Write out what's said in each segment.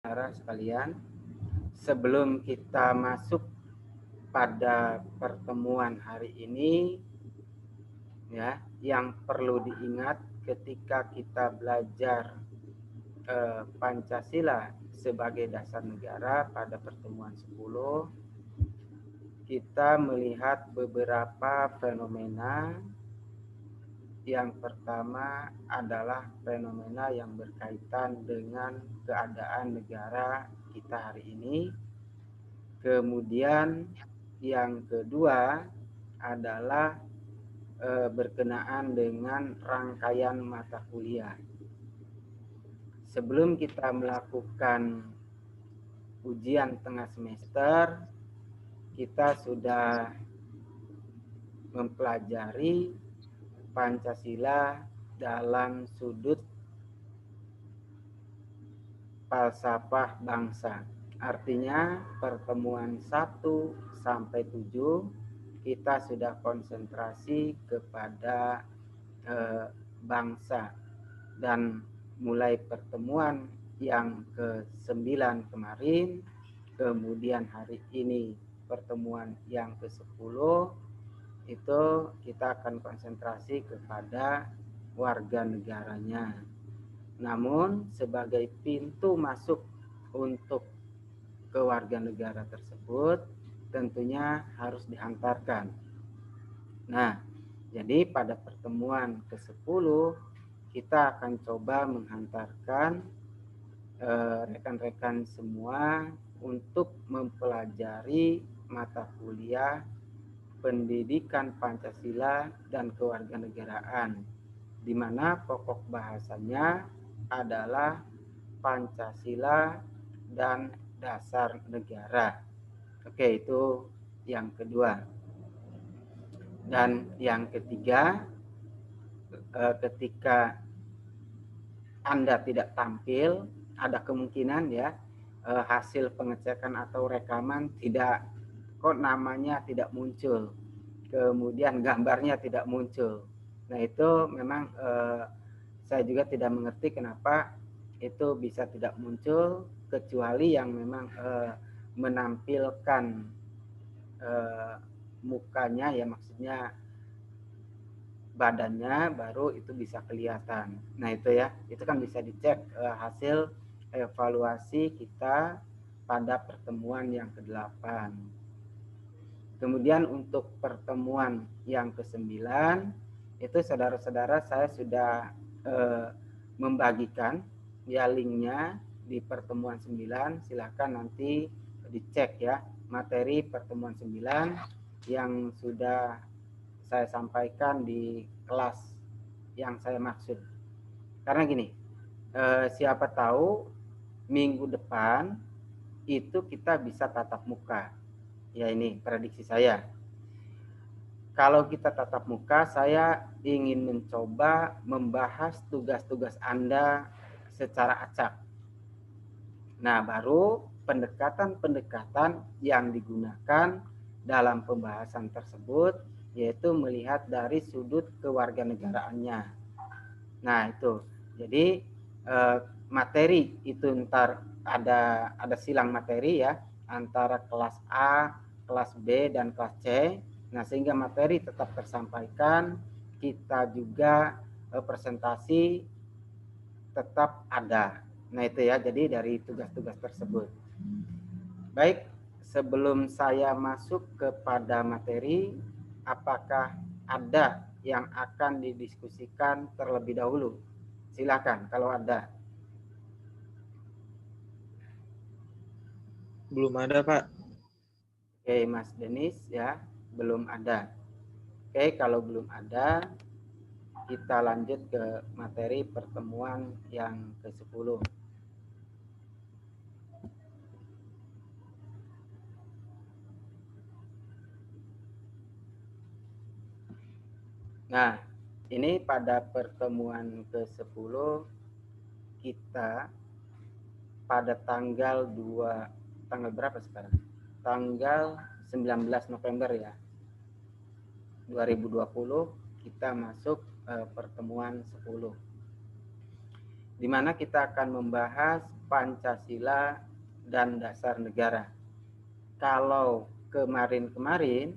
saudara sekalian, sebelum kita masuk pada pertemuan hari ini, ya, yang perlu diingat ketika kita belajar Pancasila sebagai dasar negara pada pertemuan 10, kita melihat beberapa fenomena. Yang pertama adalah fenomena yang berkaitan dengan keadaan negara kita hari ini. Kemudian yang kedua adalah berkenaan dengan rangkaian mata kuliah. Sebelum kita melakukan ujian tengah semester, kita sudah mempelajari Pancasila dalam sudut falsafah bangsa. Artinya pertemuan 1 sampai 7 kita sudah konsentrasi kepada bangsa, dan mulai pertemuan yang ke-9 kemarin, kemudian hari ini pertemuan yang ke-10, itu kita akan konsentrasi kepada warga negaranya. Namun sebagai pintu masuk untuk ke warga negara tersebut tentunya harus dihantarkan. Nah, jadi pada pertemuan ke-10 kita akan coba menghantarkan rekan-rekan semua untuk mempelajari mata kuliah Pendidikan Pancasila dan Kewarganegaraan, di mana pokok bahasanya adalah Pancasila dan Dasar Negara. Oke, itu yang kedua. Dan yang ketiga, ketika Anda tidak tampil, ada kemungkinan ya hasil pengecekan atau rekaman kok namanya tidak muncul, kemudian gambarnya tidak muncul. Nah, itu memang saya juga tidak mengerti kenapa itu bisa tidak muncul, kecuali yang memang menampilkan mukanya, ya maksudnya badannya, baru itu bisa kelihatan. Nah, itu ya, itu kan bisa dicek hasil evaluasi kita pada pertemuan yang ke-8. Kemudian untuk pertemuan yang ke-9 itu saudara-saudara saya sudah membagikan ya linknya di pertemuan 9. Silakan nanti dicek ya materi pertemuan 9 yang sudah saya sampaikan di kelas yang saya maksud. Karena gini, siapa tahu minggu depan itu kita bisa tatap muka. Ya, ini prediksi saya. Kalau kita tatap muka, saya ingin mencoba membahas tugas-tugas Anda secara acak. Nah, baru pendekatan-pendekatan yang digunakan dalam pembahasan tersebut, yaitu melihat dari sudut kewarganegaraannya. Nah, itu. Jadi materi itu ntar ada silang materi ya antara kelas A, kelas B, dan kelas C. Nah, sehingga materi tetap tersampaikan, kita juga presentasi tetap ada. Nah, itu ya, jadi dari tugas-tugas tersebut. Baik, sebelum saya masuk kepada materi, apakah ada yang akan didiskusikan terlebih dahulu? Silakan kalau ada. Belum ada, Pak. Oke, Mas Denis ya, belum ada. Oke, kalau belum ada, kita lanjut ke materi pertemuan yang ke-10. Nah, ini pada pertemuan ke-10 kita pada tanggal berapa sekarang? Tanggal 19 November ya. 2020 kita masuk pertemuan 10. Di mana kita akan membahas Pancasila dan dasar negara. Kalau kemarin-kemarin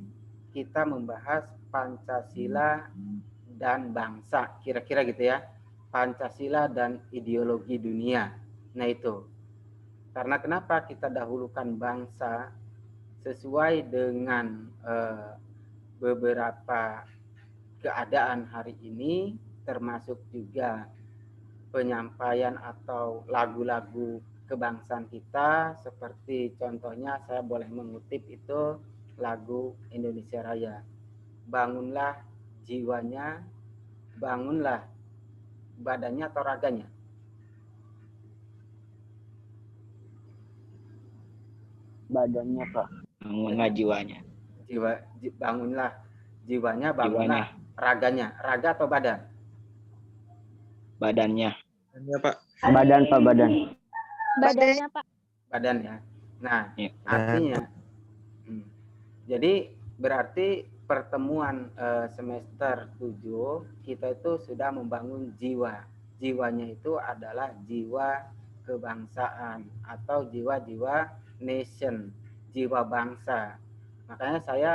kita membahas Pancasila dan bangsa, kira-kira gitu ya. Pancasila dan ideologi dunia. Nah itu. Karena kenapa kita dahulukan bangsa sesuai dengan beberapa keadaan hari ini, termasuk juga penyampaian atau lagu-lagu kebangsaan kita, seperti contohnya saya boleh mengutip itu lagu Indonesia Raya. Bangunlah jiwanya, bangunlah badannya atau raganya. Badannya, Pak. Bangunlah jiwanya. Bangunlah jiwanya, bangunlah raganya. Raga atau badan? Badannya. Badannya, Pak. Badan, Pak, badan. Badannya, Pak. Badan ya. Nah, Ya. artinya jadi berarti pertemuan semester 7 kita itu sudah membangun jiwa. Jiwanya itu adalah jiwa kebangsaan atau jiwa-jiwa nation, jiwa bangsa. Makanya saya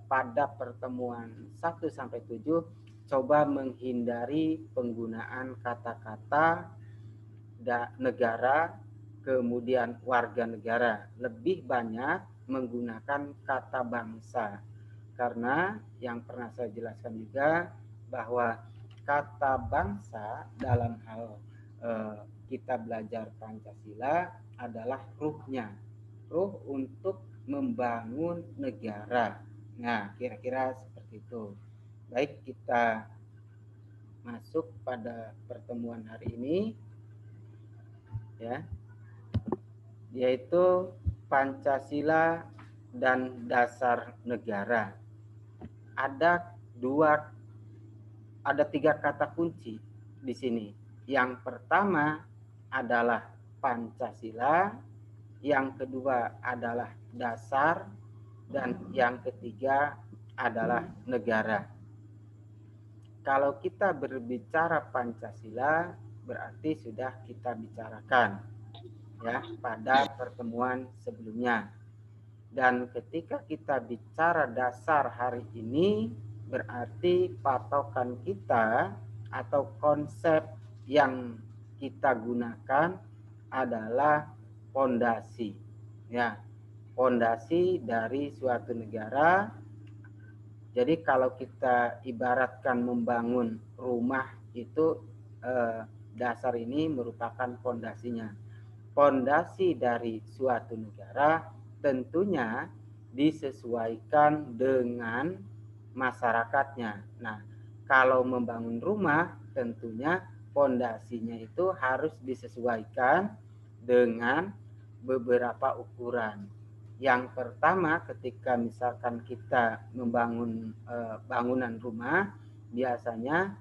pada pertemuan 1 sampai 7 coba menghindari penggunaan kata-kata negara kemudian warga negara, lebih banyak menggunakan kata bangsa. Karena yang pernah saya jelaskan juga bahwa kata bangsa dalam hal kita belajar Pancasila adalah ruhnya, ruh untuk membangun negara. Nah, kira-kira seperti itu. Baik, kita masuk pada pertemuan hari ini, ya, yaitu Pancasila dan dasar negara. Ada 3 kata kunci di sini. Yang pertama adalah Pancasila, yang kedua adalah dasar, dan yang ketiga adalah negara. Kalau kita berbicara Pancasila, berarti sudah kita bicarakan ya pada pertemuan sebelumnya. Dan ketika kita bicara dasar hari ini, berarti patokan kita atau konsep yang kita gunakan adalah fondasi. Ya, fondasi dari suatu negara. Jadi kalau kita ibaratkan membangun rumah itu dasar ini merupakan fondasinya. Fondasi dari suatu negara tentunya disesuaikan dengan masyarakatnya. Nah, kalau membangun rumah tentunya fondasinya itu harus disesuaikan dengan beberapa ukuran. Yang pertama, ketika misalkan kita membangun bangunan rumah, biasanya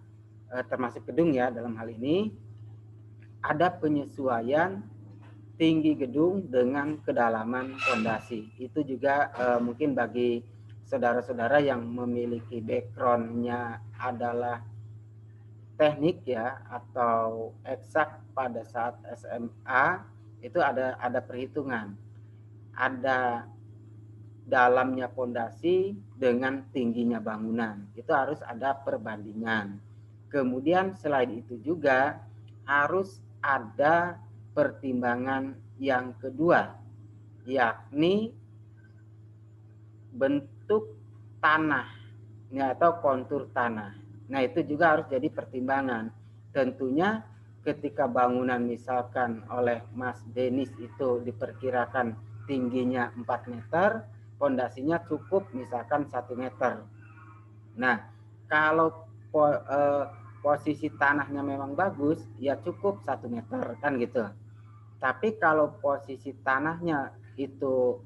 termasuk gedung ya dalam hal ini, ada penyesuaian tinggi gedung dengan kedalaman fondasi. Itu juga mungkin bagi saudara-saudara yang memiliki background-nya adalah teknik ya atau eksak pada saat SMA, itu ada perhitungan. Ada dalamnya fondasi dengan tingginya bangunan. Itu harus ada perbandingan. Kemudian selain itu juga harus ada pertimbangan yang kedua, yakni bentuk tanah atau kontur tanah. Nah, itu juga harus jadi pertimbangan. Tentunya ketika bangunan misalkan oleh Mas Denis itu diperkirakan tingginya 4 meter, fondasinya cukup misalkan 1 meter. Nah, kalau posisi tanahnya memang bagus, ya cukup 1 meter kan gitu. Tapi kalau posisi tanahnya itu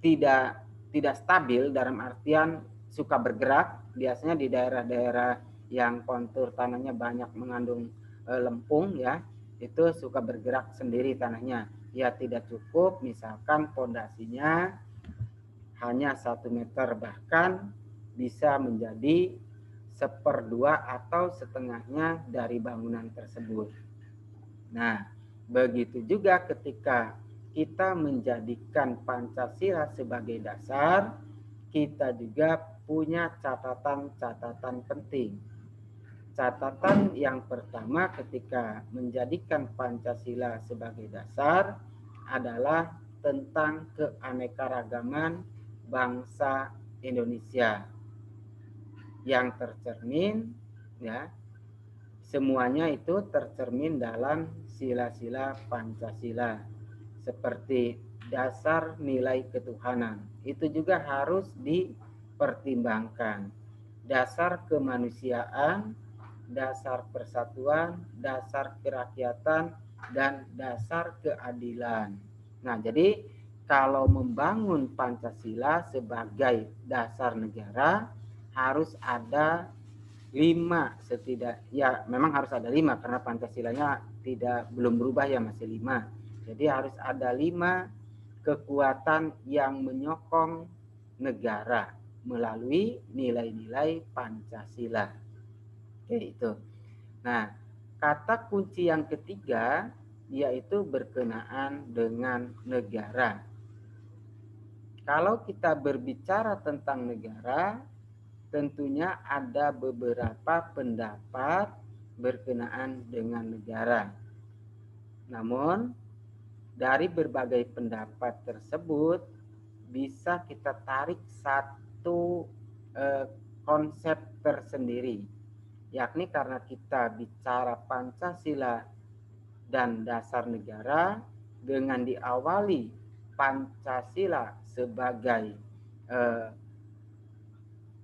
tidak stabil, dalam artian suka bergerak, biasanya di daerah-daerah yang kontur tanahnya banyak mengandung lempung ya, itu suka bergerak sendiri tanahnya. Ya tidak cukup, misalkan fondasinya hanya 1 meter, bahkan bisa menjadi 1/2 atau setengahnya dari bangunan tersebut. Nah, begitu juga ketika kita menjadikan Pancasila sebagai dasar, kita juga punya catatan-catatan penting. Catatan yang pertama ketika menjadikan Pancasila sebagai dasar adalah tentang keanekaragaman bangsa Indonesia yang tercermin, ya, semuanya itu tercermin dalam sila-sila Pancasila seperti dasar nilai ketuhanan. Itu juga harus dipertimbangkan. Dasar kemanusiaan, dasar persatuan, dasar kerakyatan, dan dasar keadilan. Nah, jadi kalau membangun Pancasila sebagai dasar negara harus ada 5 setidak, ya memang harus ada 5 karena Pancasilanya belum berubah ya, masih 5. Jadi harus ada 5 kekuatan yang menyokong negara melalui nilai-nilai Pancasila. Oke, itu. Nah, kata kunci yang ketiga yaitu berkenaan dengan negara. Kalau kita berbicara tentang negara, tentunya ada beberapa pendapat berkenaan dengan negara. Namun, dari berbagai pendapat tersebut bisa kita tarik satu konsep tersendiri, yakni karena kita bicara Pancasila dan dasar negara dengan diawali Pancasila sebagai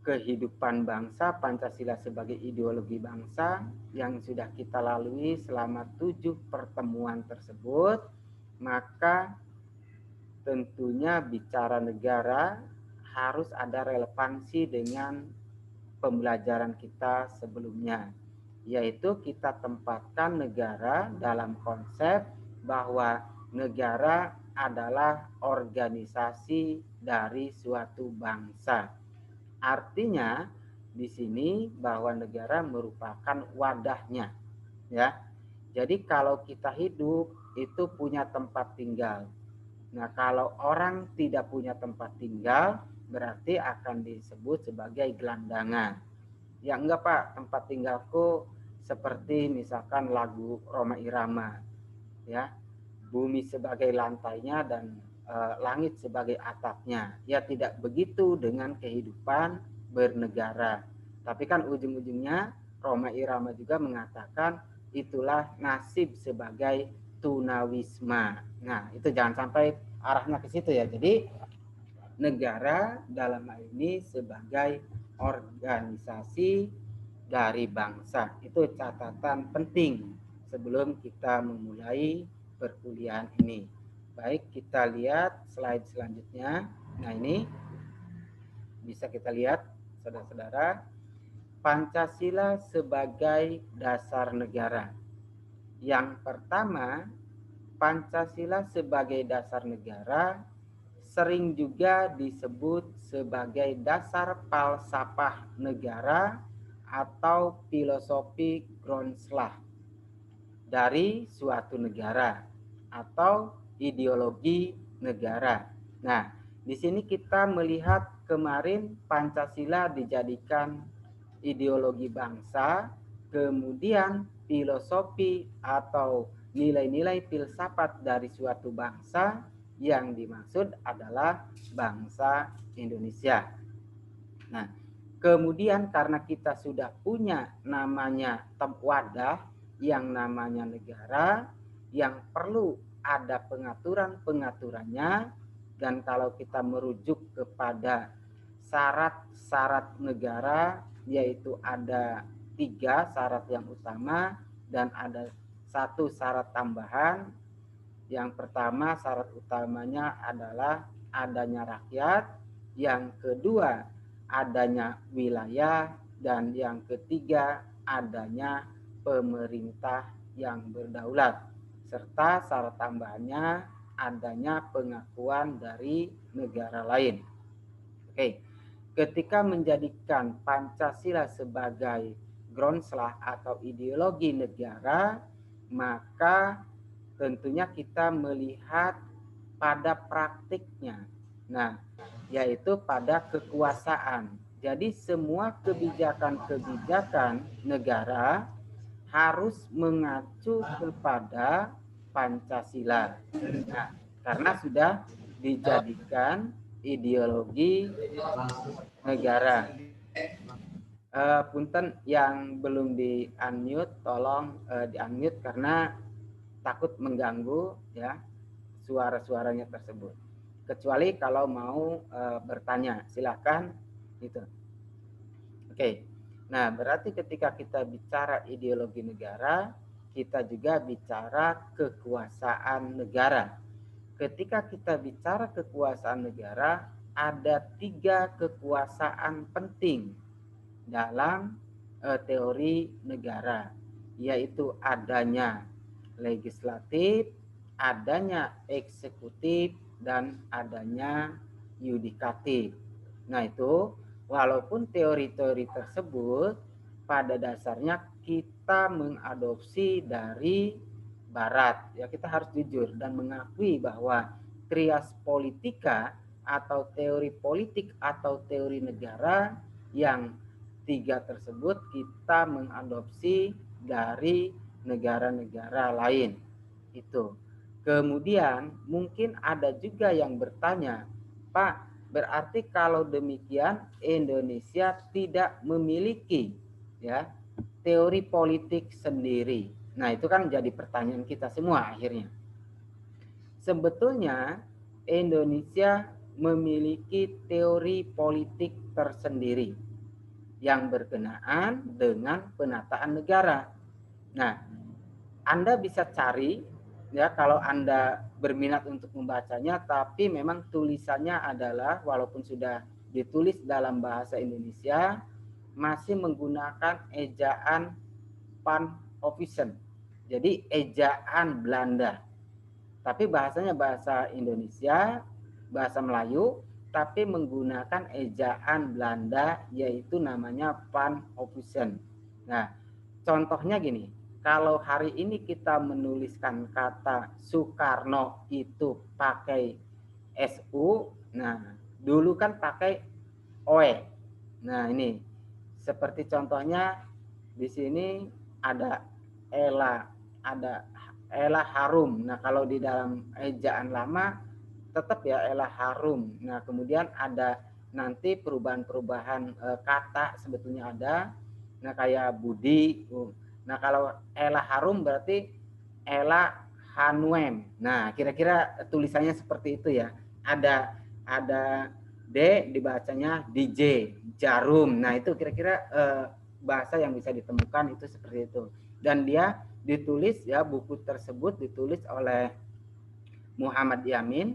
kehidupan bangsa, Pancasila sebagai ideologi bangsa yang sudah kita lalui selama 7 pertemuan tersebut, maka tentunya bicara negara harus ada relevansi dengan pembelajaran kita sebelumnya, yaitu kita tempatkan negara dalam konsep bahwa negara adalah organisasi dari suatu bangsa. Artinya di sini bahwa negara merupakan wadahnya, ya. Jadi kalau kita hidup itu punya tempat tinggal. Nah, kalau orang tidak punya tempat tinggal berarti akan disebut sebagai gelandangan. Ya enggak Pak, tempat tinggalku seperti misalkan lagu Rhoma Irama, ya. Bumi sebagai lantainya dan langit sebagai atapnya. Ya tidak begitu dengan kehidupan bernegara. Tapi kan ujung-ujungnya Rhoma Irama juga mengatakan itulah nasib sebagai tunawisma. Nah, itu jangan sampai arahnya ke situ ya. Jadi negara dalam hal ini sebagai organisasi dari bangsa. Itu catatan penting sebelum kita memulai perkuliahan ini. Baik, kita lihat slide selanjutnya. Nah, ini bisa kita lihat saudara-saudara, Pancasila sebagai dasar negara. Yang pertama, Pancasila sebagai dasar negara sering juga disebut sebagai dasar falsafah negara atau filosofi Grundslag dari suatu negara atau ideologi negara. Nah, di sini kita melihat kemarin Pancasila dijadikan ideologi bangsa, kemudian filosofi atau nilai-nilai filsafat dari suatu bangsa yang dimaksud adalah bangsa Indonesia. Nah, kemudian karena kita sudah punya namanya wadah yang namanya negara, yang perlu ada pengaturan-pengaturannya, dan kalau kita merujuk kepada syarat-syarat negara, yaitu ada 3 syarat yang utama dan ada 1 syarat tambahan. Yang pertama syarat utamanya adalah adanya rakyat, yang kedua adanya wilayah, dan yang ketiga adanya pemerintah yang berdaulat, serta syarat tambahannya adanya pengakuan dari negara lain. Oke, ketika menjadikan Pancasila sebagai Grundslag atau ideologi negara, maka tentunya kita melihat pada praktiknya. Nah, yaitu pada kekuasaan. Jadi semua kebijakan-kebijakan negara harus mengacu kepada Pancasila. Nah, karena sudah dijadikan ideologi negara. Punten yang belum di-unmute, tolong di-unmute karena takut mengganggu ya suara-suaranya tersebut. Kecuali kalau mau bertanya, silakan gitu. Oke. Nah, berarti ketika kita bicara ideologi negara, kita juga bicara kekuasaan negara. Ketika kita bicara kekuasaan negara, ada 3 kekuasaan penting dalam teori negara, yaitu adanya legislatif, adanya eksekutif, dan adanya yudikatif. Nah, itu walaupun teori-teori tersebut pada dasarnya kita mengadopsi dari Barat, ya kita harus jujur dan mengakui bahwa trias politika atau teori politik atau teori negara yang 3 tersebut kita mengadopsi dari negara-negara lain. Itu. Kemudian mungkin ada juga yang bertanya, Pak, berarti kalau demikian Indonesia tidak memiliki ya teori politik sendiri. Nah, itu kan jadi pertanyaan kita semua akhirnya. Sebetulnya Indonesia memiliki teori politik tersendiri yang berkenaan dengan penataan negara. Nah, Anda bisa cari ya kalau Anda berminat untuk membacanya, tapi memang tulisannya adalah walaupun sudah ditulis dalam bahasa Indonesia masih menggunakan ejaan Panofficiën. Jadi ejaan Belanda. Tapi bahasanya bahasa Indonesia, bahasa Melayu, tapi menggunakan ejaan Belanda yaitu namanya Panofficiën. Nah, contohnya gini, kalau hari ini kita menuliskan kata Soekarno itu pakai SU, nah dulu kan pakai OE. Nah, ini seperti contohnya di sini ada ada Ella Harum. Nah, kalau di dalam ejaan lama tetap ya Ella Harum. Nah, kemudian ada nanti perubahan-perubahan kata sebetulnya ada. Nah, kayak Budi. Nah, kalau Ella Harum berarti Ella Hanwem. Nah, kira-kira tulisannya seperti itu ya. Ada D dibacanya DJ, Jarum. Nah, itu kira-kira bahasa yang bisa ditemukan itu seperti itu. Dan dia ditulis ya, buku tersebut ditulis oleh Muhammad Yamin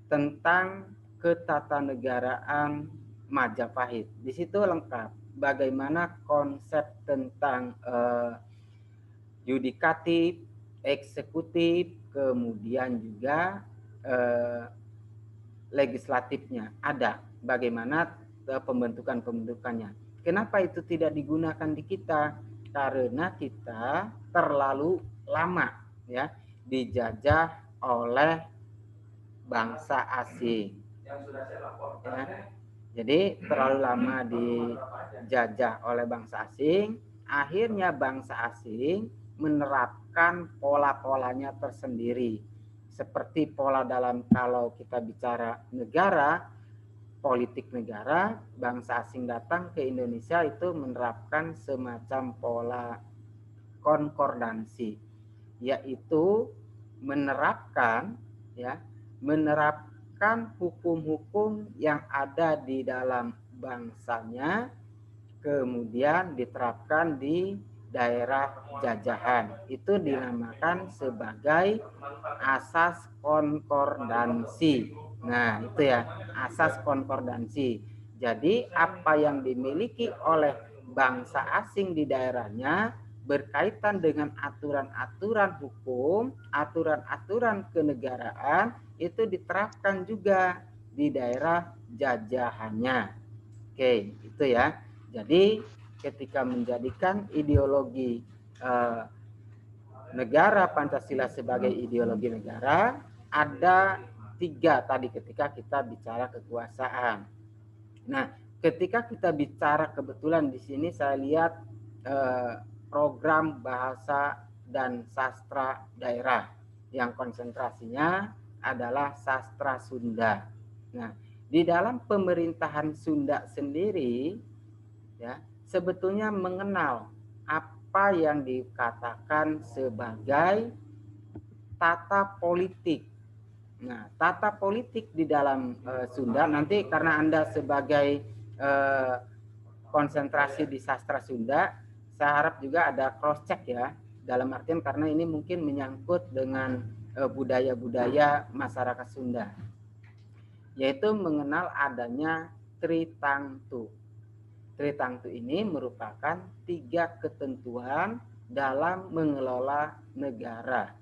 tentang ketatanegaraan Majapahit. Di situ lengkap bagaimana konsep tentang yudikatif, eksekutif, kemudian juga legislatifnya ada. Bagaimana pembentukannya. Kenapa itu tidak digunakan di kita? Karena kita terlalu lama ya dijajah oleh bangsa asing. Ya. Jadi terlalu lama dijajah oleh bangsa asing, akhirnya bangsa asing menerapkan pola-polanya tersendiri. Seperti pola dalam kalau kita bicara negara, politik negara, bangsa asing datang ke Indonesia itu menerapkan semacam pola konkordansi, yaitu menerapkan hukum-hukum yang ada di dalam bangsanya kemudian diterapkan di daerah jajahan. Itu dinamakan sebagai asas konkordansi. Nah, itu ya, asas konkordansi. Jadi apa yang dimiliki oleh bangsa asing di daerahnya berkaitan dengan aturan-aturan hukum, aturan-aturan kenegaraan itu diterapkan juga di daerah jajahannya. Oke, itu ya. Jadi ketika menjadikan ideologi negara Pancasila sebagai ideologi negara, ada 3 tadi ketika kita bicara kekuasaan. Nah, ketika kita bicara kebetulan di sini saya lihat program bahasa dan sastra daerah yang konsentrasinya adalah sastra Sunda. Nah, di dalam pemerintahan Sunda sendiri ya, sebetulnya mengenal apa yang dikatakan sebagai tata politik. Nah, tata politik di dalam Sunda nanti karena Anda sebagai konsentrasi di sastra Sunda, saya harap juga ada cross check ya, dalam artian karena ini mungkin menyangkut dengan budaya-budaya masyarakat Sunda, yaitu mengenal adanya Tritangtu. Tritangtu ini merupakan 3 ketentuan dalam mengelola negara.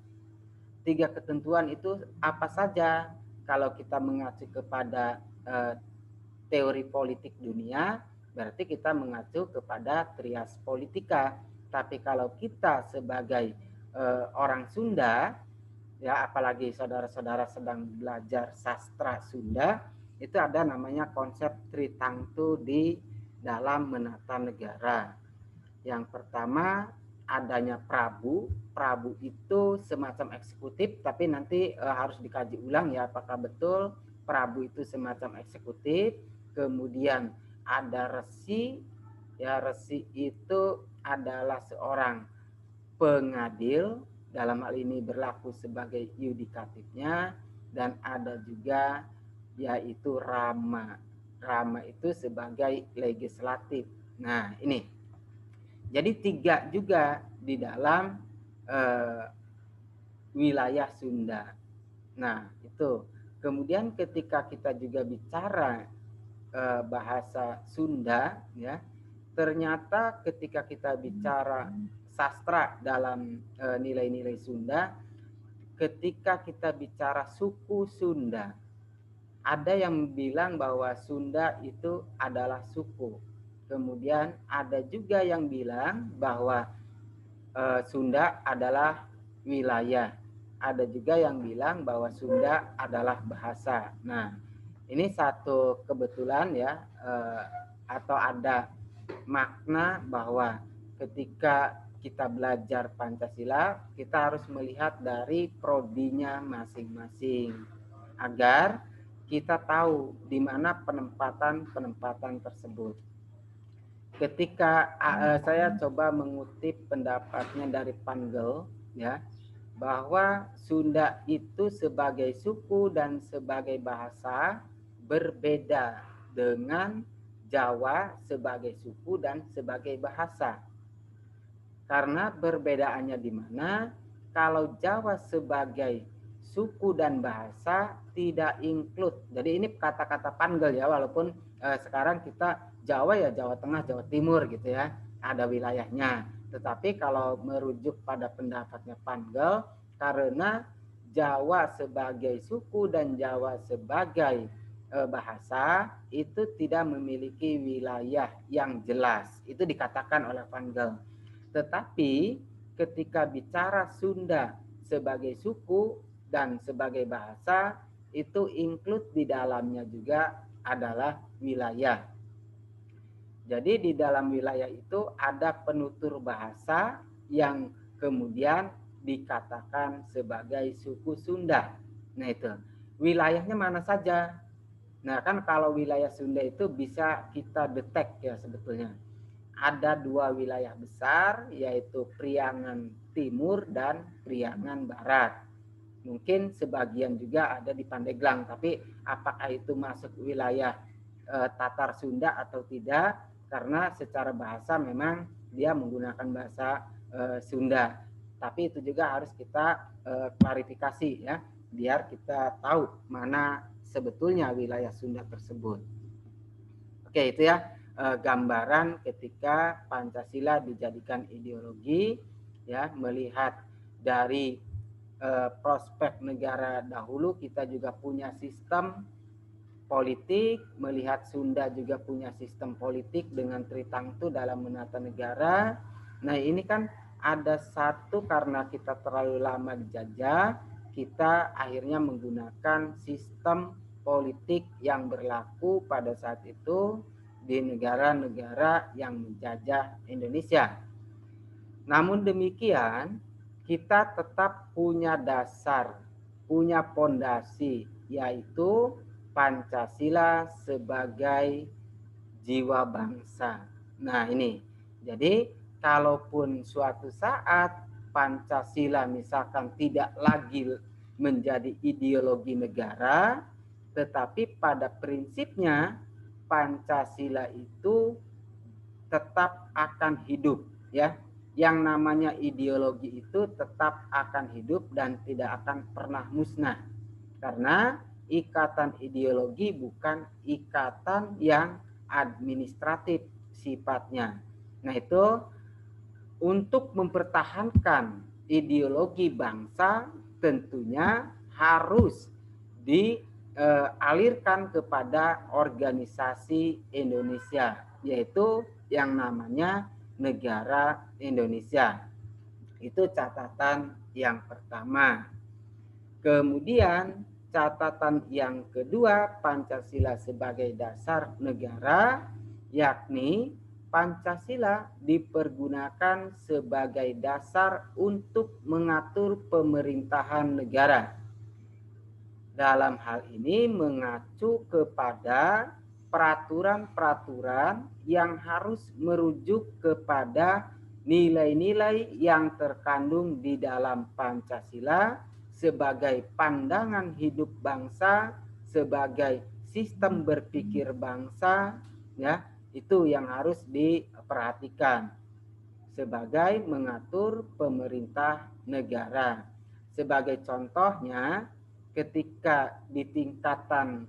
3 ketentuan itu apa saja? Kalau kita mengacu kepada teori politik dunia, berarti kita mengacu kepada trias politika. Tapi kalau kita sebagai orang Sunda, ya apalagi saudara-saudara sedang belajar sastra Sunda, itu ada namanya konsep Tritangtu di dalam menata negara. Yang pertama adanya Prabu. Prabu itu semacam eksekutif, tapi nanti harus dikaji ulang ya apakah betul Prabu itu semacam eksekutif. Kemudian ada Resi, ya Resi itu adalah seorang pengadil, dalam hal ini berlaku sebagai yudikatifnya, dan ada juga yaitu Rama. Rama itu sebagai legislatif. Nah ini, jadi 3 juga di dalam wilayah Sunda. Nah itu, kemudian ketika kita juga bicara bahasa Sunda ya, ternyata ketika kita bicara sastra dalam nilai-nilai Sunda, ketika kita bicara suku Sunda, ada yang bilang bahwa Sunda itu adalah suku. Kemudian ada juga yang bilang bahwa Sunda adalah wilayah. Ada juga yang bilang bahwa Sunda adalah bahasa. Nah, ini satu kebetulan ya, atau ada makna bahwa ketika kita belajar Pancasila, kita harus melihat dari prodinya masing-masing agar kita tahu di mana penempatan tersebut. Ketika saya coba mengutip pendapatnya dari Panggel ya, bahwa Sunda itu sebagai suku dan sebagai bahasa berbeda dengan Jawa sebagai suku dan sebagai bahasa. Karena perbedaannya di mana? Kalau Jawa sebagai suku dan bahasa tidak include. Jadi ini kata-kata Panggel ya, walaupun sekarang kita Jawa ya Jawa Tengah, Jawa Timur gitu ya, ada wilayahnya. Tetapi kalau merujuk pada pendapatnya Panggel, karena Jawa sebagai suku dan Jawa sebagai bahasa itu tidak memiliki wilayah yang jelas. Itu dikatakan oleh Panggel. Tetapi ketika bicara Sunda sebagai suku dan sebagai bahasa, itu include di dalamnya juga adalah wilayah. Jadi di dalam wilayah itu ada penutur bahasa yang kemudian dikatakan sebagai suku Sunda. Nah itu, wilayahnya mana saja? Nah kan kalau wilayah Sunda itu bisa kita detek ya sebetulnya. Ada 2 wilayah besar, yaitu Priangan Timur dan Priangan Barat. Mungkin sebagian juga ada di Pandeglang, tapi apakah itu masuk wilayah Tatar Sunda atau tidak? Karena secara bahasa memang dia menggunakan bahasa Sunda. Tapi itu juga harus kita klarifikasi ya, biar kita tahu mana sebetulnya wilayah Sunda tersebut. Oke, itu ya gambaran ketika Pancasila dijadikan ideologi ya, melihat dari prospek negara dahulu kita juga punya sistem politik, melihat Sunda juga punya sistem politik dengan Tritangtu dalam menata negara. Nah, ini kan ada satu karena kita terlalu lama dijajah, kita akhirnya menggunakan sistem politik yang berlaku pada saat itu di negara-negara yang menjajah Indonesia. Namun demikian, kita tetap punya dasar, punya pondasi, yaitu Pancasila sebagai jiwa bangsa. Nah ini, jadi kalaupun suatu saat Pancasila misalkan tidak lagi menjadi ideologi negara, tetapi pada prinsipnya Pancasila itu tetap akan hidup, ya. Yang namanya ideologi itu tetap akan hidup dan tidak akan pernah musnah. Karena ikatan ideologi bukan ikatan yang administratif sifatnya. Nah, itu untuk mempertahankan ideologi bangsa tentunya harus dialirkan kepada organisasi Indonesia, yaitu yang namanya Negara Indonesia. Itu catatan yang pertama. Kemudian catatan yang kedua, Pancasila sebagai dasar negara, yakni Pancasila dipergunakan sebagai dasar untuk mengatur pemerintahan negara. Dalam hal ini mengacu kepada peraturan-peraturan yang harus merujuk kepada nilai-nilai yang terkandung di dalam Pancasila sebagai pandangan hidup bangsa, sebagai sistem berpikir bangsa, ya, itu yang harus diperhatikan sebagai mengatur pemerintah negara. Sebagai contohnya, ketika di tingkatan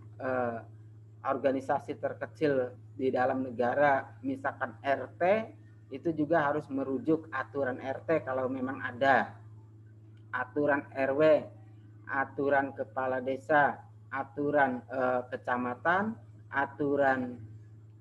organisasi terkecil di dalam negara, misalkan RT, itu juga harus merujuk aturan RT kalau memang ada, aturan RW, aturan kepala desa, aturan kecamatan, aturan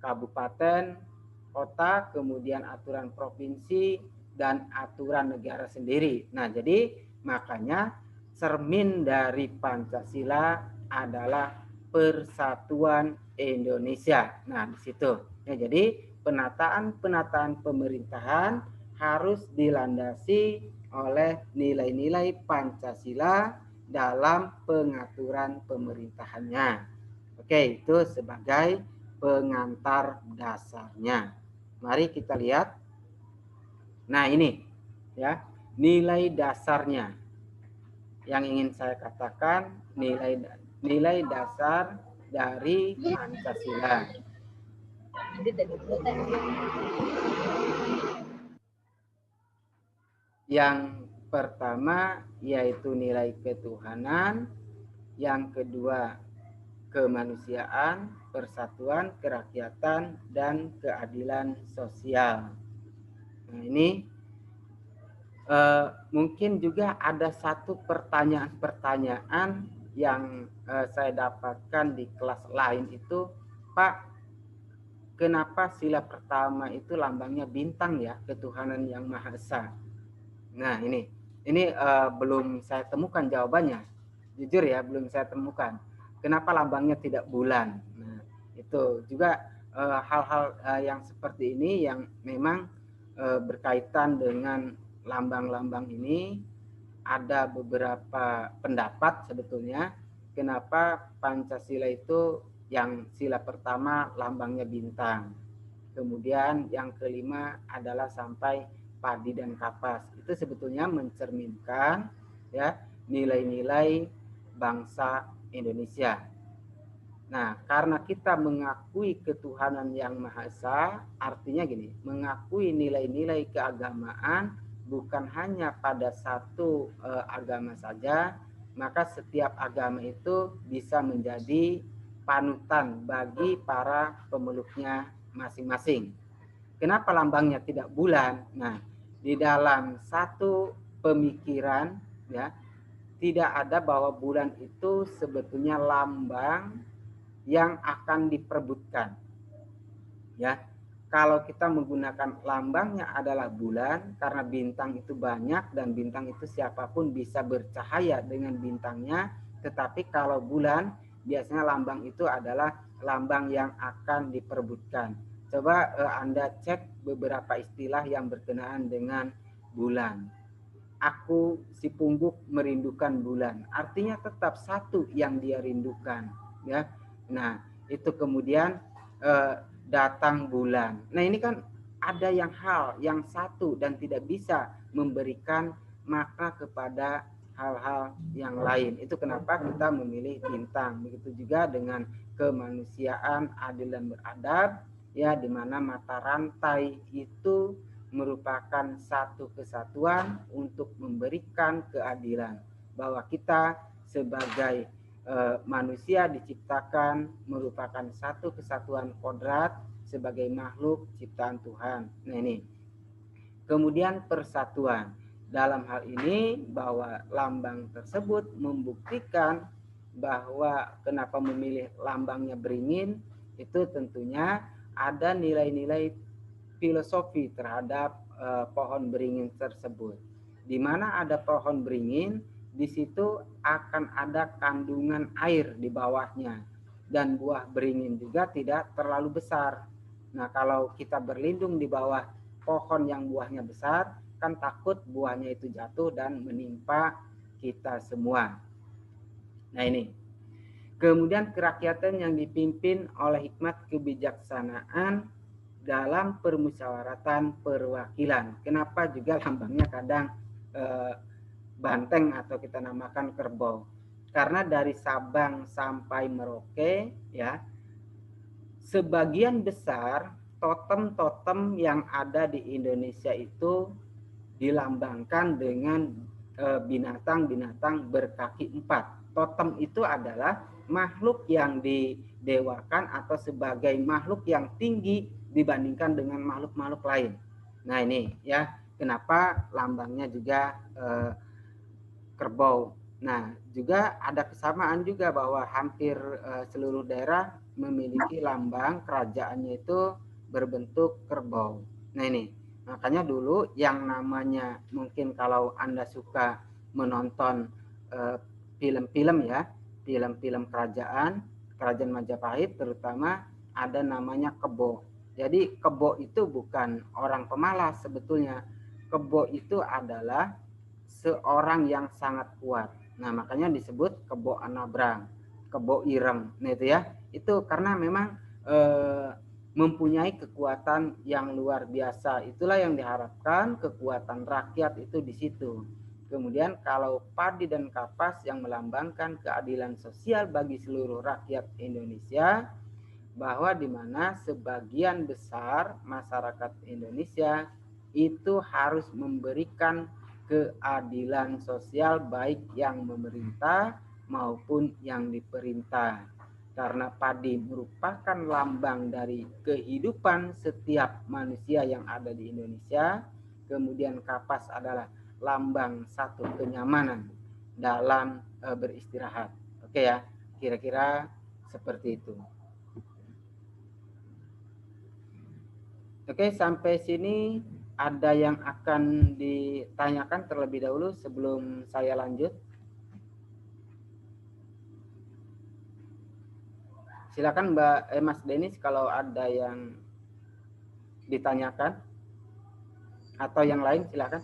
kabupaten, kota, kemudian aturan provinsi, dan aturan negara sendiri. Nah, jadi makanya cermin dari Pancasila adalah Persatuan Indonesia. Nah, di situ. Ya, jadi penataan pemerintahan harus dilandasi oleh nilai-nilai Pancasila dalam pengaturan pemerintahannya. Oke, itu sebagai pengantar dasarnya. Mari kita lihat. Nah, ini ya, nilai dasarnya. Yang ingin saya katakan nilai dasar dari Pancasila. Yang pertama yaitu nilai ketuhanan, yang kedua kemanusiaan, persatuan, kerakyatan, dan keadilan sosial. Nah, ini mungkin juga ada satu pertanyaan-pertanyaan yang saya dapatkan di kelas lain itu, Pak, kenapa sila pertama itu lambangnya bintang ya, ketuhanan yang Maha Esa? Nah, ini belum saya temukan jawabannya. Jujur ya, belum saya temukan. Kenapa lambangnya tidak bulan? Nah, itu juga hal-hal yang seperti ini yang memang berkaitan dengan lambang-lambang ini. Ada beberapa pendapat sebetulnya kenapa Pancasila itu yang sila pertama lambangnya bintang. Kemudian yang kelima adalah sampai padi dan kapas. Itu sebetulnya mencerminkan ya nilai-nilai bangsa Indonesia. Nah, karena kita mengakui ketuhanan yang Maha Esa, artinya gini, mengakui nilai-nilai keagamaan bukan hanya pada satu agama saja, maka setiap agama itu bisa menjadi panutan bagi para pemeluknya masing-masing. Kenapa lambangnya tidak bulan? Nah, di dalam satu pemikiran ya, tidak ada bahwa bulan itu sebetulnya lambang yang akan diperebutkan. Ya. kalau kita menggunakan lambangnya adalah bulan, karena bintang itu banyak dan bintang itu siapapun bisa bercahaya dengan bintangnya, tetapi kalau bulan biasanya lambang itu adalah lambang yang akan diperebutkan. Coba Anda cek beberapa istilah yang berkenaan dengan bulan. Aku si pungguk merindukan bulan, artinya tetap satu yang dia rindukan, ya. Nah, itu kemudian datang bulan. Nah, ini kan ada yang hal yang satu dan tidak bisa memberikan makna kepada hal-hal yang lain. Itu kenapa kita memilih bintang. Begitu juga dengan kemanusiaan adil dan beradab, ya, di mana mata rantai itu merupakan satu kesatuan untuk memberikan keadilan, bahwa kita sebagai manusia diciptakan merupakan satu kesatuan kodrat sebagai makhluk ciptaan Tuhan. Nah, ini kemudian persatuan dalam hal ini, bahwa lambang tersebut membuktikan bahwa kenapa memilih lambangnya beringin, itu tentunya ada nilai-nilai filosofi terhadap pohon beringin tersebut. Di mana ada pohon beringin, di situ akan ada kandungan air di bawahnya, dan buah beringin juga tidak terlalu besar. Nah, kalau kita berlindung di bawah pohon yang buahnya besar, kan takut buahnya itu jatuh dan menimpa kita semua. Nah, ini kemudian kerakyatan yang dipimpin oleh hikmat kebijaksanaan dalam permusyawaratan perwakilan. Kenapa juga lambangnya kadang banteng atau kita namakan kerbau? Karena dari Sabang sampai Merauke, ya, sebagian besar totem-totem yang ada di Indonesia itu dilambangkan dengan binatang-binatang berkaki 4. Totem itu adalah makhluk yang didewakan atau sebagai makhluk yang tinggi dibandingkan dengan makhluk-makhluk lain. Nah, ini ya, kenapa lambangnya juga kerbau. Nah, juga ada kesamaan juga bahwa hampir seluruh daerah memiliki lambang kerajaannya itu berbentuk kerbau. Nah, ini makanya dulu yang namanya, mungkin kalau Anda suka menonton film-film ya, film-film kerajaan Majapahit terutama, ada namanya kebo. Jadi kebo itu bukan orang pemalas sebetulnya. Kebo itu adalah seorang yang sangat kuat. Nah, makanya disebut kebo anabrang, kebo ireng. Nah, itu ya. Itu karena memang mempunyai kekuatan yang luar biasa. Itulah yang diharapkan, kekuatan rakyat itu di situ. Kemudian kalau padi dan kapas yang melambangkan keadilan sosial bagi seluruh rakyat Indonesia, bahwa di mana sebagian besar masyarakat Indonesia itu harus memberikan keadilan sosial baik yang memerintah maupun yang diperintah. Karena padi merupakan lambang dari kehidupan setiap manusia yang ada di Indonesia, kemudian kapas adalah lambang satu kenyamanan dalam beristirahat. Oke ya, kira-kira seperti itu. Oke, sampai sini ada yang akan ditanyakan terlebih dahulu sebelum saya lanjut? Silakan Mas Denis kalau ada yang ditanyakan, atau yang lain silakan.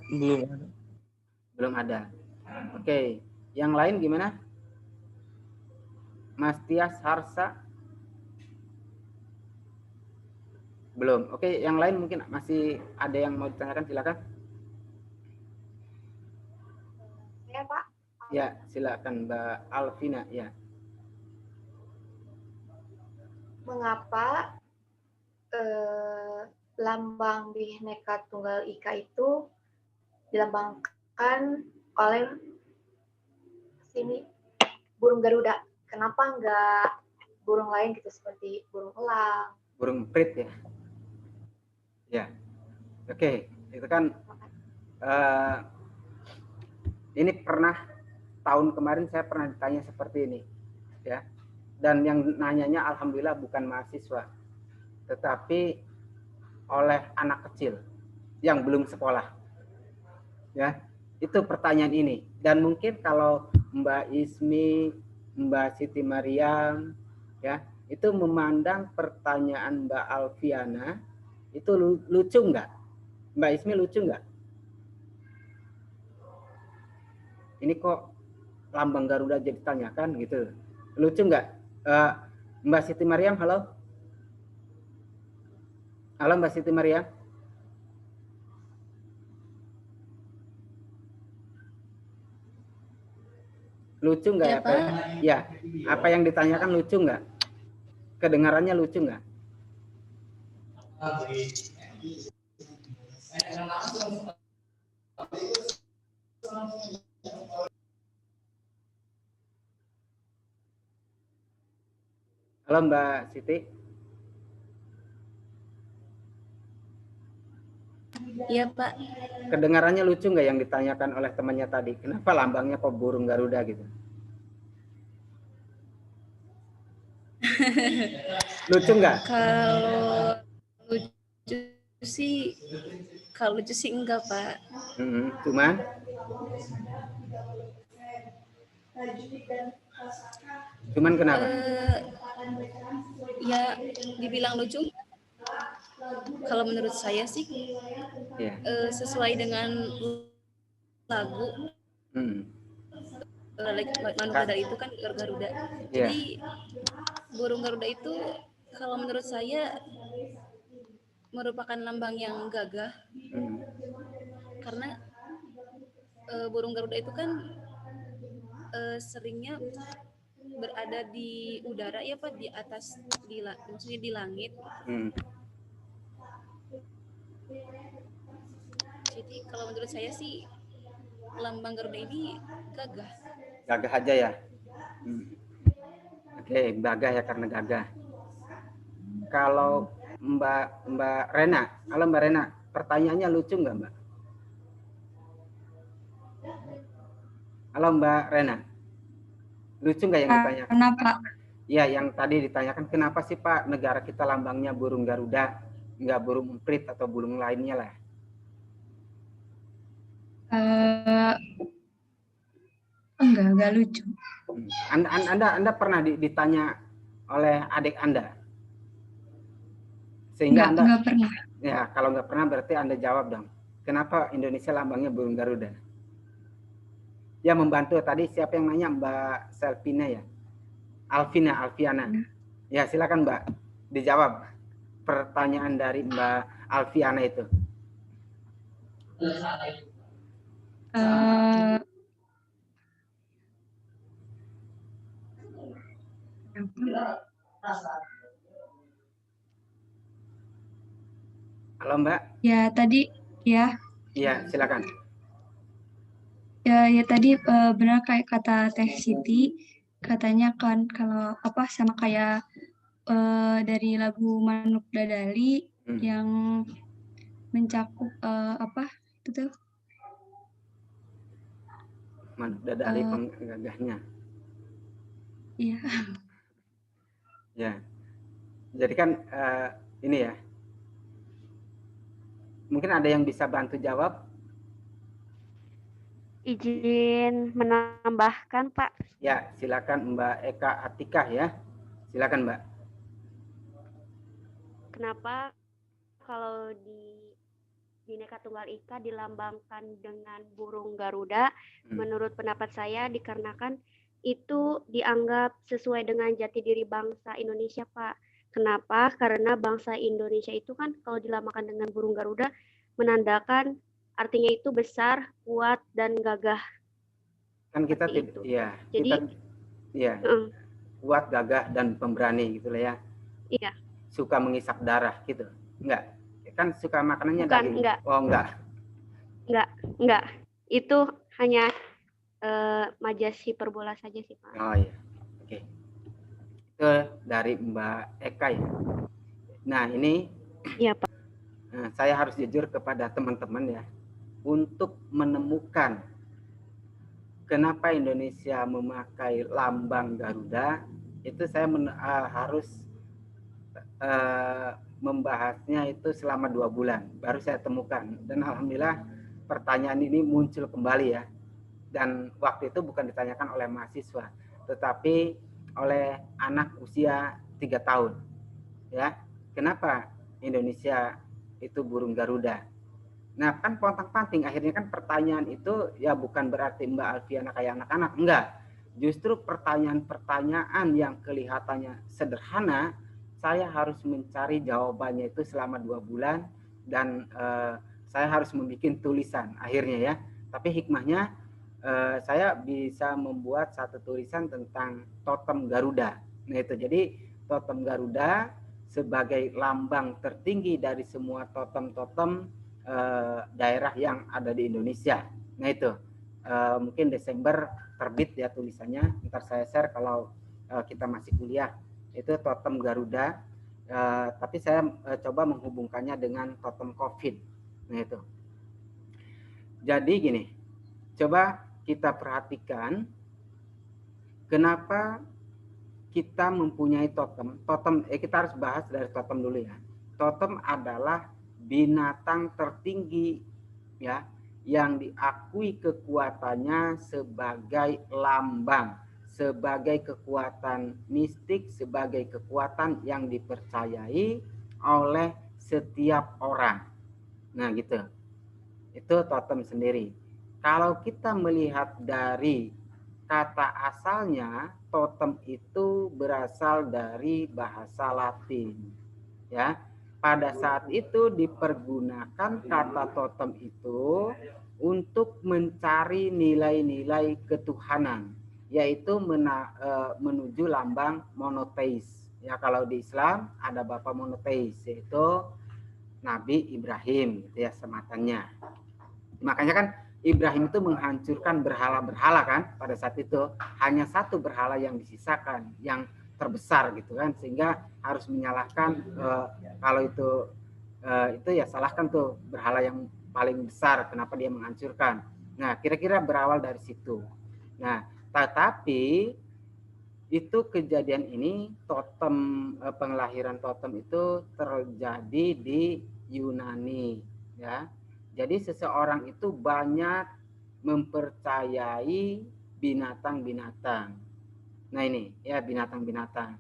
Belum ada. Oke, yang lain gimana? Mas Tias Harsa? Belum. Oke, yang lain mungkin masih ada yang mau ditanyakan, silakan. Ya, Pak. Ya, silakan Mbak Alvina, ya. Mengapa lambang Bhinneka Tunggal Ika itu dilambangkan oleh sini burung Garuda? Kenapa enggak burung lain gitu, seperti burung elang? Burung emprit ya. Ya, oke, itu kan ini pernah tahun kemarin saya pernah ditanya seperti ini, ya. Dan yang nanyanya alhamdulillah bukan mahasiswa, tetapi oleh anak kecil yang belum sekolah? Ya, itu pertanyaan ini. Dan mungkin kalau Mbak Ismi, Mbak Siti Mariam, ya, itu memandang pertanyaan Mbak Alfiana itu lucu nggak? Mbak Ismi lucu nggak? Ini kok lambang Garuda jadi ditanyakan gitu. Lucu nggak? Mbak Siti Mariam, halo? Halo Mbak Siti Mariam? Lucu nggak Ya, ya? Pak. Ya, apa yang ditanyakan lucu nggak? Kedengarannya lucu nggak? Halo Mbak Siti. Iya, Pak. Kedengarannya lucu nggak yang ditanyakan oleh temannya tadi? Kenapa lambangnya kok burung Garuda gitu? Lucu nggak? Kalau lucu sih enggak, Pak. Cuman kenapa? Ya, dibilang lucu. Kalau menurut saya sih sesuai dengan lagu. Manuk Dadali itu kan Garuda. Jadi burung Garuda itu kalau menurut saya merupakan lambang yang gagah. Karena burung Garuda itu kan seringnya berada di udara ya Pak, di atas, maksudnya di langit. Jadi kalau menurut saya sih lambang Garuda ini gagah. Gagah aja ya. Oke, gagah ya karena gagah. Kalau Mbak Rena, halo Mbak Rena, pertanyaannya lucu nggak Mbak? Halo Mbak Rena, lucu nggak yang ditanyakan? Kenapa? Ya, yang tadi ditanyakan kenapa sih Pak negara kita lambangnya burung Garuda, nggak burung emprit atau burung lainnya lah? Enggak lucu. Anda pernah ditanya oleh adik Anda? Sehingga enggak pernah. Ya, kalau nggak pernah berarti Anda jawab dong. Kenapa Indonesia lambangnya burung Garuda? Ya, membantu tadi siapa yang nanya? Mbak Selvina ya? Alfiana. Ya, silakan Mbak. Dijawab pertanyaan dari Mbak Alfiana itu. Halo Mbak. Ya tadi ya. Iya, silakan. Ya tadi benar kayak kata Teh Siti, katanya kan kalau apa sama kayak dari lagu Manuk Dadali yang mencakup apa itu tuh? Manuk Dadali penggagahnya. Iya. Ya. Jadi kan ini ya. Mungkin ada yang bisa bantu jawab? Izin menambahkan, Pak. Ya, silakan Mbak Eka Atikah ya. Silakan Mbak. Kenapa kalau di Bhinneka Tunggal Ika dilambangkan dengan burung Garuda? Menurut pendapat saya dikarenakan itu dianggap sesuai dengan jati diri bangsa Indonesia, Pak. Kenapa? Karena bangsa Indonesia itu kan kalau dilambangkan dengan burung Garuda menandakan artinya itu besar, kuat, dan gagah. Kan kita itu. Ya. Jadi kuat, gagah, dan pemberani gitu lah ya. Iya. Suka mengisap darah gitu. Enggak. Kan suka makanannya bukan, daging. Enggak. Oh, enggak. Enggak. Itu hanya majas hiperbola saja sih, Pak. Oh iya. Oke. Itu dari Mbak Eka ya. Nah, ini iya, Pak. Nah, saya harus jujur kepada teman-teman ya. Untuk menemukan kenapa Indonesia memakai lambang Garuda, itu saya harus membahasnya itu selama 2 bulan, baru saya temukan. Dan alhamdulillah pertanyaan ini muncul kembali ya. Dan waktu itu bukan ditanyakan oleh mahasiswa, tetapi oleh anak usia 3 tahun. Ya, kenapa Indonesia itu burung Garuda? Nah, kan pontang-panting, akhirnya kan pertanyaan itu ya bukan berarti Mbak Alfiana kayak anak-anak, enggak. Justru pertanyaan-pertanyaan yang kelihatannya sederhana, saya harus mencari jawabannya itu selama 2 bulan, dan saya harus membuat tulisan akhirnya ya. Tapi hikmahnya saya bisa membuat satu tulisan tentang totem Garuda. Nah itu, jadi totem Garuda sebagai lambang tertinggi dari semua totem-totem daerah yang ada di Indonesia. Nah itu mungkin Desember terbit ya tulisannya, ntar saya share kalau kita masih kuliah. Itu totem Garuda, tapi saya coba menghubungkannya dengan totem COVID. Nah itu, jadi gini, coba kita perhatikan kenapa kita mempunyai totem. Kita harus bahas dari totem dulu ya. Totem adalah binatang tertinggi ya, yang diakui kekuatannya sebagai lambang, sebagai kekuatan mistik, sebagai kekuatan yang dipercayai oleh setiap orang. Nah gitu, itu totem sendiri. Kalau kita melihat dari kata asalnya, totem itu berasal dari bahasa Latin ya. Pada saat itu dipergunakan kata totem itu untuk mencari nilai-nilai ketuhanan, yaitu menuju lambang monoteis. Ya, kalau di Islam ada Bapa monoteis, yaitu Nabi Ibrahim, gitu ya sematannya. Makanya kan Ibrahim itu menghancurkan berhala-berhala kan pada saat itu, hanya satu berhala yang disisakan, yang terbesar gitu kan, sehingga harus menyalahkan kalau itu ya salahkan tuh berhala yang paling besar, kenapa dia menghancurkan. Nah kira-kira berawal dari situ. Nah tetapi itu kejadian ini totem, pengelahiran totem itu terjadi di Yunani ya. Jadi seseorang itu banyak mempercayai binatang-binatang. Nah ini ya binatang-binatang.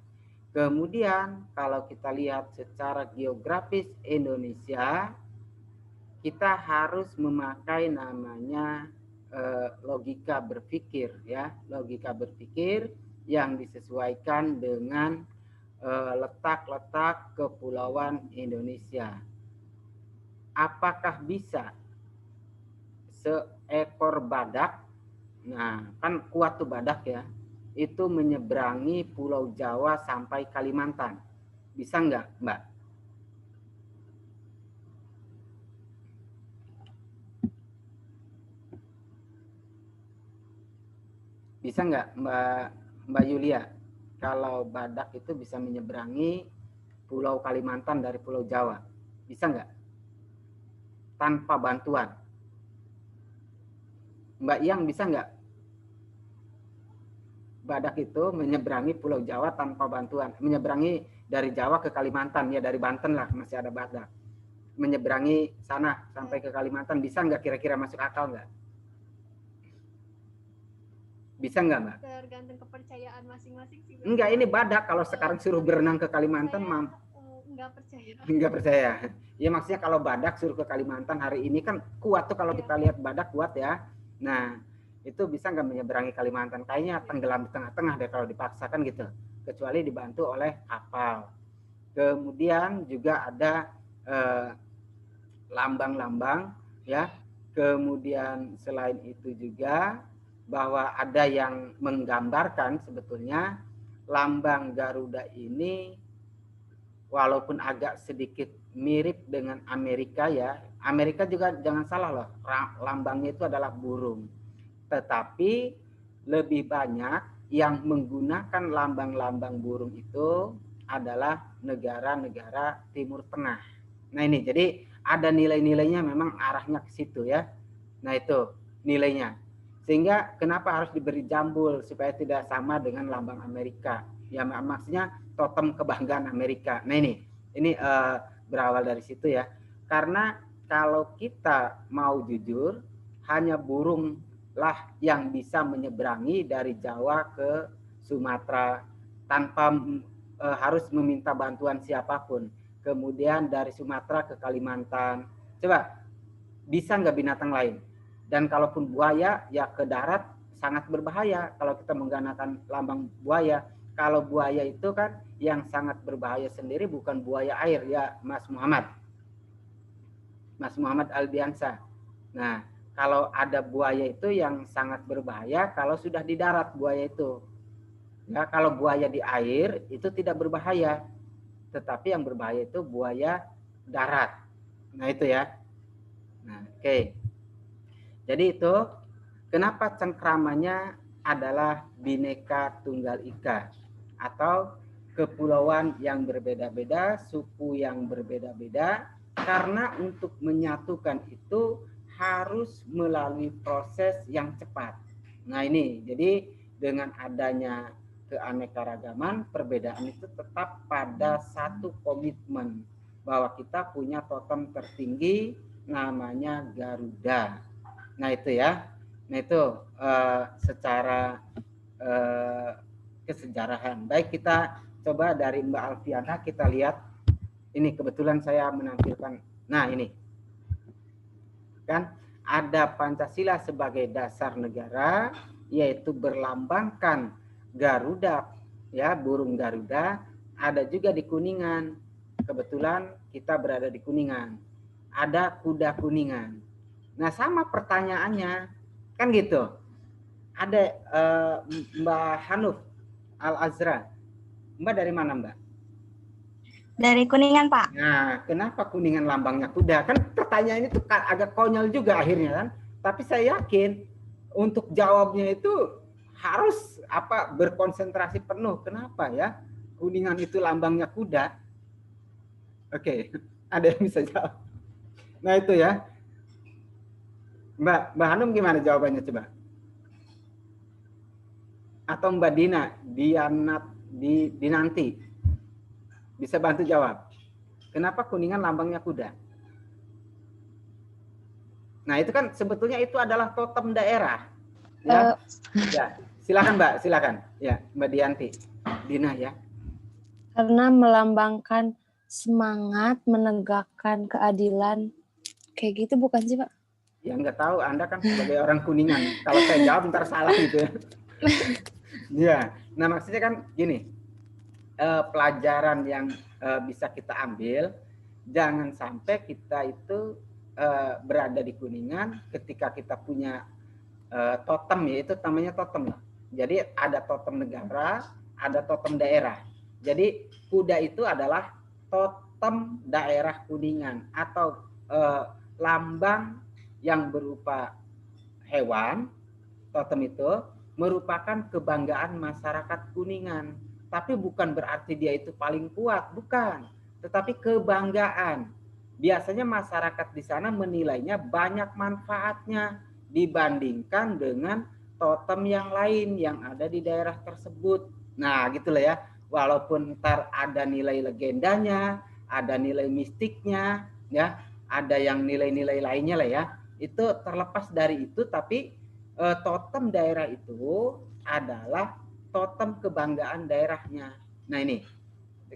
Kemudian kalau kita lihat secara geografis Indonesia, kita harus memakai namanya logika berpikir ya, logika berpikir yang disesuaikan dengan letak-letak kepulauan Indonesia. Apakah bisa seekor badak, nah kan kuat tuh badak ya, itu menyeberangi Pulau Jawa sampai Kalimantan? Bisa nggak, Mbak? Bisa nggak, Mbak Yulia? Kalau badak itu bisa menyeberangi Pulau Kalimantan dari Pulau Jawa, bisa nggak? Tanpa bantuan. Mbak Yang bisa nggak? Badak itu menyeberangi Pulau Jawa tanpa bantuan, menyeberangi dari Jawa ke Kalimantan, ya dari Banten lah masih ada badak, menyeberangi sana sampai ke Kalimantan, bisa nggak, kira-kira masuk akal nggak? Bisa nggak, Mbak? Tergantung kepercayaan masing-masing sih. Enggak, ini badak kalau sekarang suruh berenang ke Kalimantan, nggak percaya. Nggak percaya. Ya maksudnya kalau badak suruh ke Kalimantan hari ini kan kuat tuh, kalau kita lihat badak kuat ya. Nah itu bisa nggak menyeberangi Kalimantan? Kayaknya tenggelam di tengah-tengah deh kalau dipaksakan gitu, kecuali dibantu oleh kapal. Kemudian juga ada lambang-lambang ya. Kemudian selain itu juga bahwa ada yang menggambarkan sebetulnya lambang Garuda ini walaupun agak sedikit mirip dengan Amerika ya. Amerika juga jangan salah loh, lambangnya itu adalah burung. Tetapi lebih banyak yang menggunakan lambang-lambang burung itu adalah negara-negara Timur Tengah. Nah ini, jadi ada nilai-nilainya memang arahnya ke situ ya. Nah itu nilainya. Sehingga kenapa harus diberi jambul supaya tidak sama dengan lambang Amerika. Ya maksudnya totem kebanggaan Amerika. Nah ini, Ini berawal dari situ ya. Karena kalau kita mau jujur, hanya burung lah yang bisa menyeberangi dari Jawa ke Sumatera tanpa harus meminta bantuan siapapun. Kemudian dari Sumatera ke Kalimantan. Coba, bisa nggak binatang lain? Dan kalaupun buaya, ya ke darat sangat berbahaya kalau kita menggunakan lambang buaya. Kalau buaya itu kan yang sangat berbahaya sendiri bukan buaya air ya, Mas Muhammad Albiansa. Nah, kalau ada buaya itu yang sangat berbahaya kalau sudah di darat buaya itu. Ya, kalau buaya di air itu tidak berbahaya. Tetapi yang berbahaya itu buaya darat. Nah, itu ya. Nah, oke. Jadi itu kenapa cengkramannya adalah Bhinneka Tunggal Ika atau kepulauan yang berbeda-beda, suku yang berbeda-beda, karena untuk menyatukan itu harus melalui proses yang cepat. Nah ini, jadi dengan adanya keanekaragaman, perbedaan itu tetap pada satu komitmen bahwa kita punya totem tertinggi namanya Garuda. Nah itu ya, nah itu secara kesejarahan. Baik, kita coba dari Mbak Alfiana kita lihat. Ini kebetulan saya menampilkan. Nah ini kan ada Pancasila sebagai dasar negara, yaitu berlambangkan Garuda, ya burung Garuda. Ada juga di Kuningan. Kebetulan kita berada di Kuningan. Ada kuda Kuningan. Nah sama pertanyaannya, kan gitu. Ada Mbak Hanuf Al-Azra. Mbak dari mana Mbak? Dari Kuningan, Pak. Nah, kenapa Kuningan lambangnya kuda? Kan pertanyaan itu agak konyol juga akhirnya kan. Tapi saya yakin untuk jawabnya itu harus berkonsentrasi penuh. Kenapa ya? Kuningan itu lambangnya kuda. Oke, ada yang bisa jawab. Nah, itu ya. Mbak Hanum gimana jawabannya coba? Atau Mbak Dinanti bisa bantu jawab. Kenapa Kuningan lambangnya kuda? Nah itu kan sebetulnya itu adalah totem daerah. Ya, ya. Silakan Mbak, silakan. Ya Mbak Dina ya. Karena melambangkan semangat menegakkan keadilan, kayak gitu bukan sih Pak? Ya nggak tahu, Anda kan sebagai orang Kuningan. Kalau saya jawab ntar salah gitu ya. Ya, nah maksudnya kan gini, pelajaran yang bisa kita ambil, jangan sampai kita itu berada di Kuningan ketika kita punya totem, yaitu namanya totem. Jadi ada totem negara, ada totem daerah. Jadi kuda itu adalah totem daerah Kuningan atau lambang yang berupa hewan. Totem itu merupakan kebanggaan masyarakat Kuningan. Tapi bukan berarti dia itu paling kuat, bukan. Tetapi kebanggaan. Biasanya masyarakat di sana menilainya banyak manfaatnya dibandingkan dengan totem yang lain yang ada di daerah tersebut. Nah, gitulah ya. Walaupun ntar ada nilai legendanya, ada nilai mistiknya, ya, ada yang nilai-nilai lainnya lah ya. Itu terlepas dari itu, tapi totem daerah itu adalah totem kebanggaan daerahnya. Nah ini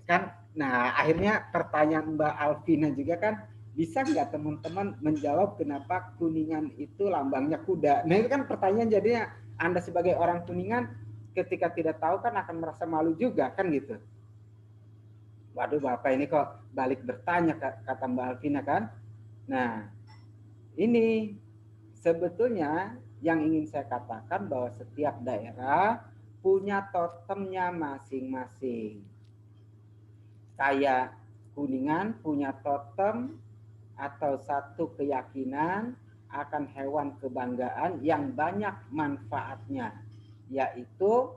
kan, nah akhirnya pertanyaan Mbak Alvina juga kan, bisa nggak teman-teman menjawab kenapa Kuningan itu lambangnya kuda? Nah itu kan pertanyaan, jadinya Anda sebagai orang Kuningan ketika tidak tahu kan akan merasa malu juga kan gitu. Waduh Bapak ini kok balik bertanya, kata Mbak Alvina kan. Nah ini sebetulnya yang ingin saya katakan bahwa setiap daerah punya totemnya masing-masing. Kayak Kuningan punya totem atau satu keyakinan akan hewan kebanggaan yang banyak manfaatnya, yaitu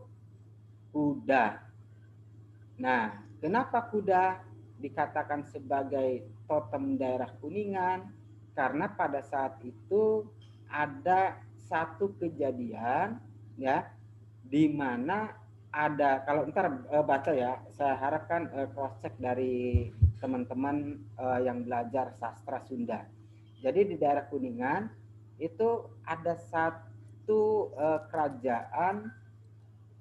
kuda. Nah, kenapa kuda dikatakan sebagai totem daerah Kuningan? Karena pada saat itu ada satu kejadian ya, di mana ada, kalau ntar baca ya, saya harapkan cross check dari teman-teman yang belajar sastra Sunda. Jadi di daerah Kuningan itu ada satu kerajaan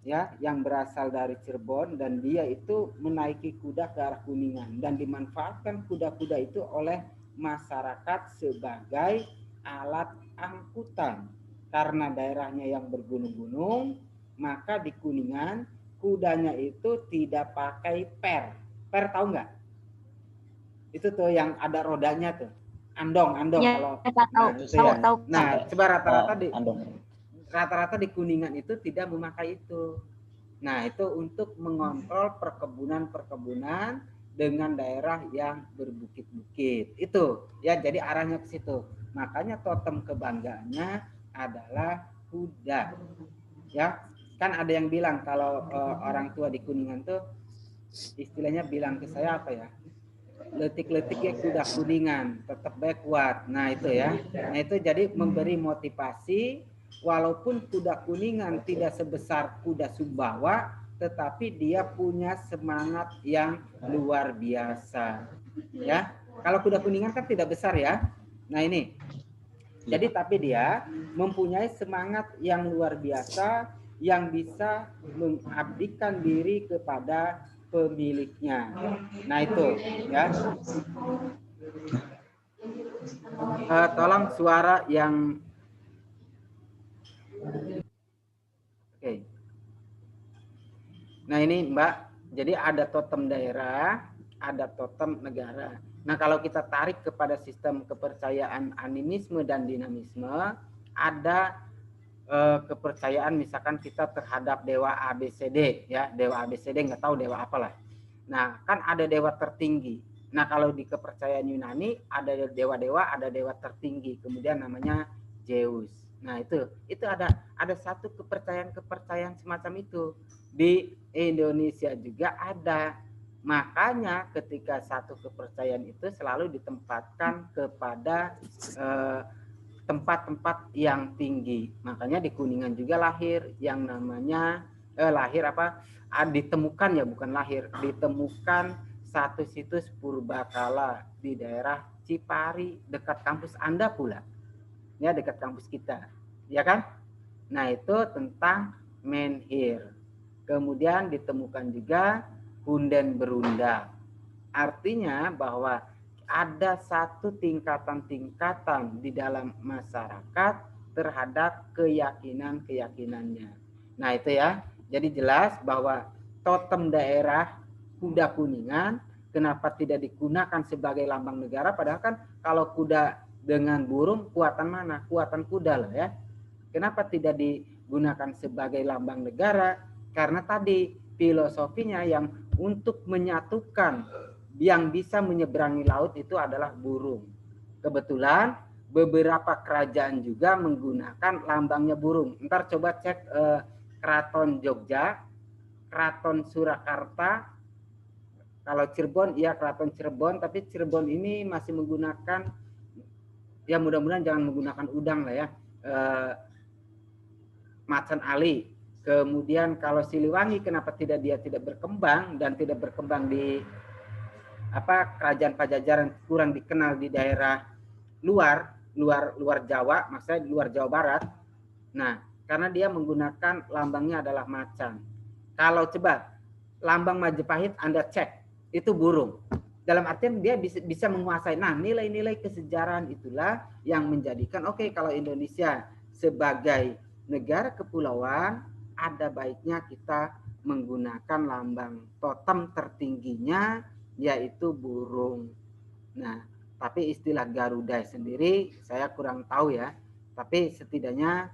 ya yang berasal dari Cirebon, dan dia itu menaiki kuda ke arah Kuningan dan dimanfaatkan kuda-kuda itu oleh masyarakat sebagai alat angkutan. Karena daerahnya yang bergunung-gunung, maka di Kuningan kudanya itu tidak pakai per. Per tahu nggak? Itu tuh yang ada rodanya tuh. Andong Ya, kalau tahu, tahu. Nah, coba rata-rata di Kuningan itu tidak memakai itu. Nah, itu untuk mengontrol perkebunan-perkebunan dengan daerah yang berbukit-bukit. Itu ya, jadi arahnya ke situ. Makanya totem kebanggaannya adalah kuda. Ya, kan ada yang bilang kalau orang tua di Kuningan tuh istilahnya bilang ke saya apa ya? Letik-letiknya kuda Kuningan, tetap baik kuat. Nah, itu ya. Nah, itu jadi memberi motivasi, walaupun kuda Kuningan tidak sebesar kuda Sumbawa, tetapi dia punya semangat yang luar biasa. Ya, kalau kuda Kuningan kan tidak besar ya. Nah, ini. Jadi tapi dia mempunyai semangat yang luar biasa yang bisa mengabdikan diri kepada pemiliknya. Nah, itu ya. Tolong suara yang oke. Nah, ini Mbak, jadi ada totem daerah, ada totem negara. Nah, kalau kita tarik kepada sistem kepercayaan animisme dan dinamisme, ada kepercayaan misalkan kita terhadap dewa ABCD ya, dewa ABCD nggak tahu dewa apalah. Nah, kan ada dewa tertinggi. Nah, kalau di kepercayaan Yunani ada dewa-dewa, ada dewa tertinggi, kemudian namanya Zeus. Nah, itu ada satu kepercayaan semacam itu. Di Indonesia juga ada. Makanya ketika satu kepercayaan itu selalu ditempatkan kepada tempat-tempat yang tinggi. Makanya di Kuningan juga lahir yang namanya ditemukan ya, bukan lahir, ditemukan satu situs purbakala di daerah Cipari dekat kampus Anda pula. Ya, dekat kampus kita. Ya kan? Nah, itu tentang menhir. Kemudian ditemukan juga Hunden Berunda. Artinya bahwa ada satu tingkatan-tingkatan di dalam masyarakat terhadap keyakinan-keyakinannya. Nah, itu ya. Jadi jelas bahwa totem daerah kuda Kuningan kenapa tidak digunakan sebagai lambang negara, padahal kan kalau kuda dengan burung kuatan mana? Kuatan kuda lah ya. Kenapa tidak digunakan sebagai lambang negara? Karena tadi filosofinya yang untuk menyatukan yang bisa menyeberangi laut itu adalah burung. Kebetulan beberapa kerajaan juga menggunakan lambangnya burung. Ntar coba cek Keraton Jogja, Keraton Surakarta. Kalau Cirebon, ya Keraton Cirebon, tapi Cirebon ini masih menggunakan, ya mudah-mudahan jangan menggunakan udang lah ya, macan ali. Kemudian kalau Siliwangi, kenapa dia tidak berkembang dan tidak berkembang di kerajaan Pajajaran, kurang dikenal di daerah luar Jawa, maksudnya di luar Jawa Barat. Nah, karena dia menggunakan lambangnya adalah macan. Kalau coba lambang Majapahit Anda cek, itu burung. Dalam artian dia bisa menguasai. Nah, nilai-nilai kesejarahan itulah yang menjadikan kalau Indonesia sebagai negara kepulauan, ada baiknya kita menggunakan lambang totem tertingginya yaitu burung. Nah, tapi istilah Garuda sendiri saya kurang tahu ya. Tapi setidaknya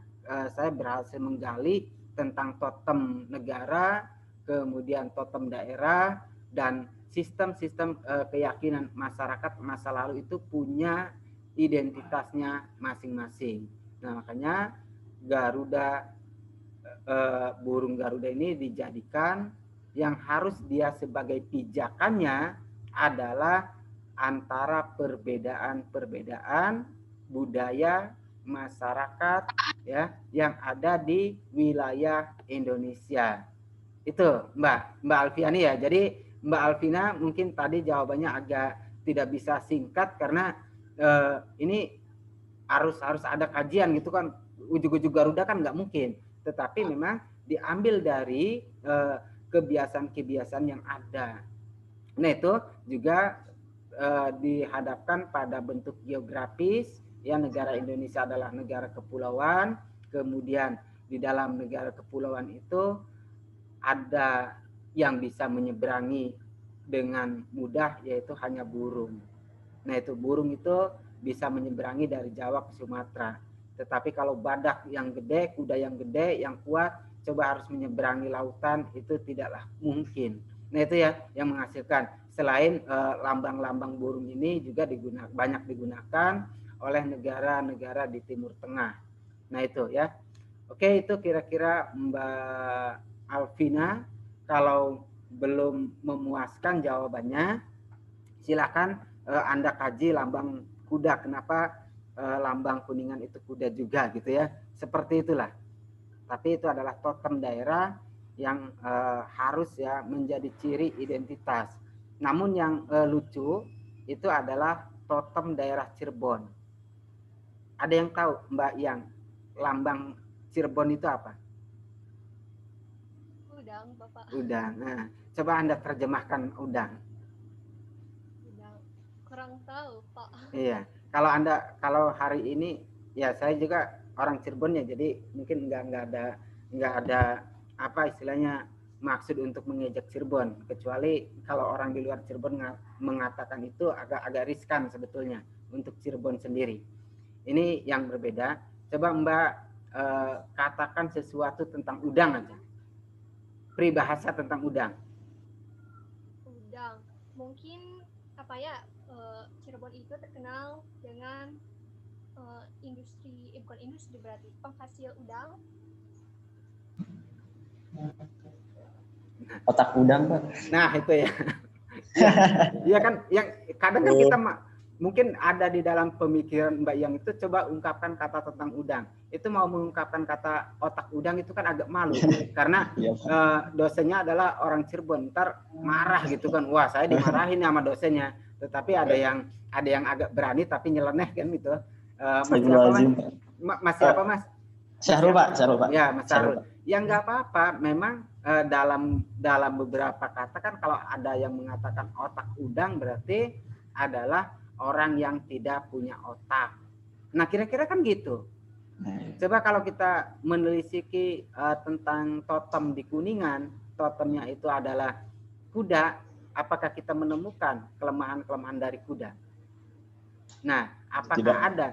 saya berhasil menggali tentang totem negara, kemudian totem daerah, dan sistem-sistem keyakinan masyarakat masa lalu itu punya identitasnya masing-masing. Nah, makanya Garuda, burung Garuda ini dijadikan yang harus dia sebagai pijakannya adalah antara perbedaan-perbedaan budaya masyarakat ya yang ada di wilayah Indonesia. Itu Mbak Alfiani ya. Jadi Mbak Alvina mungkin tadi jawabannya agak tidak bisa singkat karena ini harus ada kajian gitu kan, ujug-ujug Garuda kan nggak mungkin, tetapi memang diambil dari kebiasaan-kebiasaan yang ada. Nah itu juga dihadapkan pada bentuk geografis, ya negara Indonesia adalah negara kepulauan, kemudian di dalam negara kepulauan itu ada yang bisa menyeberangi dengan mudah yaitu hanya burung. Nah itu burung itu bisa menyeberangi dari Jawa ke Sumatera. Tetapi kalau badak yang gede, kuda yang gede, yang kuat, coba harus menyeberangi lautan, itu tidaklah mungkin. Nah itu ya yang menghasilkan. Selain lambang-lambang burung ini juga banyak digunakan oleh negara-negara di Timur Tengah. Nah itu ya. Oke, itu kira-kira Mbak Alvina. Kalau belum memuaskan jawabannya, silakan Anda kaji lambang kuda. Kenapa lambang Kuningan itu kuda juga gitu ya. Seperti itulah. Tapi itu adalah totem daerah yang harus ya menjadi ciri identitas. Namun yang lucu itu adalah totem daerah Cirebon. Ada yang tahu Mbak Yang lambang Cirebon itu apa? Udang, Bapak. Udang. Nah, coba Anda terjemahkan udang. Udang. Kurang tahu, Pak. Iya. Kalau hari ini ya saya juga orang Cirebon ya, jadi mungkin nggak ada apa istilahnya maksud untuk mengejek Cirebon, kecuali kalau orang di luar Cirebon mengatakan itu agak riskan sebetulnya untuk Cirebon sendiri. Ini yang berbeda. Coba Mbak katakan sesuatu tentang udang aja. Peribahasa tentang udang. Udang. Mungkin apa ya? Cirebon itu terkenal dengan bukan industri berarti, penghasil udang. Otak udang, Pak. Nah, itu ya. Iya kan, yang kadang kan kita mungkin ada di dalam pemikiran Mbak Yang itu, coba ungkapkan kata tentang udang. Itu mau mengungkapkan kata otak udang itu kan agak malu. Karena dosennya adalah orang Cirebon, ntar marah gitu kan. Wah, saya dimarahin sama dosennya. Tetapi ada yang agak berani tapi nyeleneh kan gitu. Mas siapa Mas? Mas siapa Mas? Syahrul Pak. Ya, Mas Syahrul. Ya nggak apa-apa, memang dalam beberapa kata kan kalau ada yang mengatakan otak udang berarti adalah orang yang tidak punya otak. Nah kira-kira kan gitu. Coba kalau kita menelisiki tentang totem di Kuningan, totemnya itu adalah kuda, apakah kita menemukan kelemahan-kelemahan dari kuda? Nah apakah tidak ada?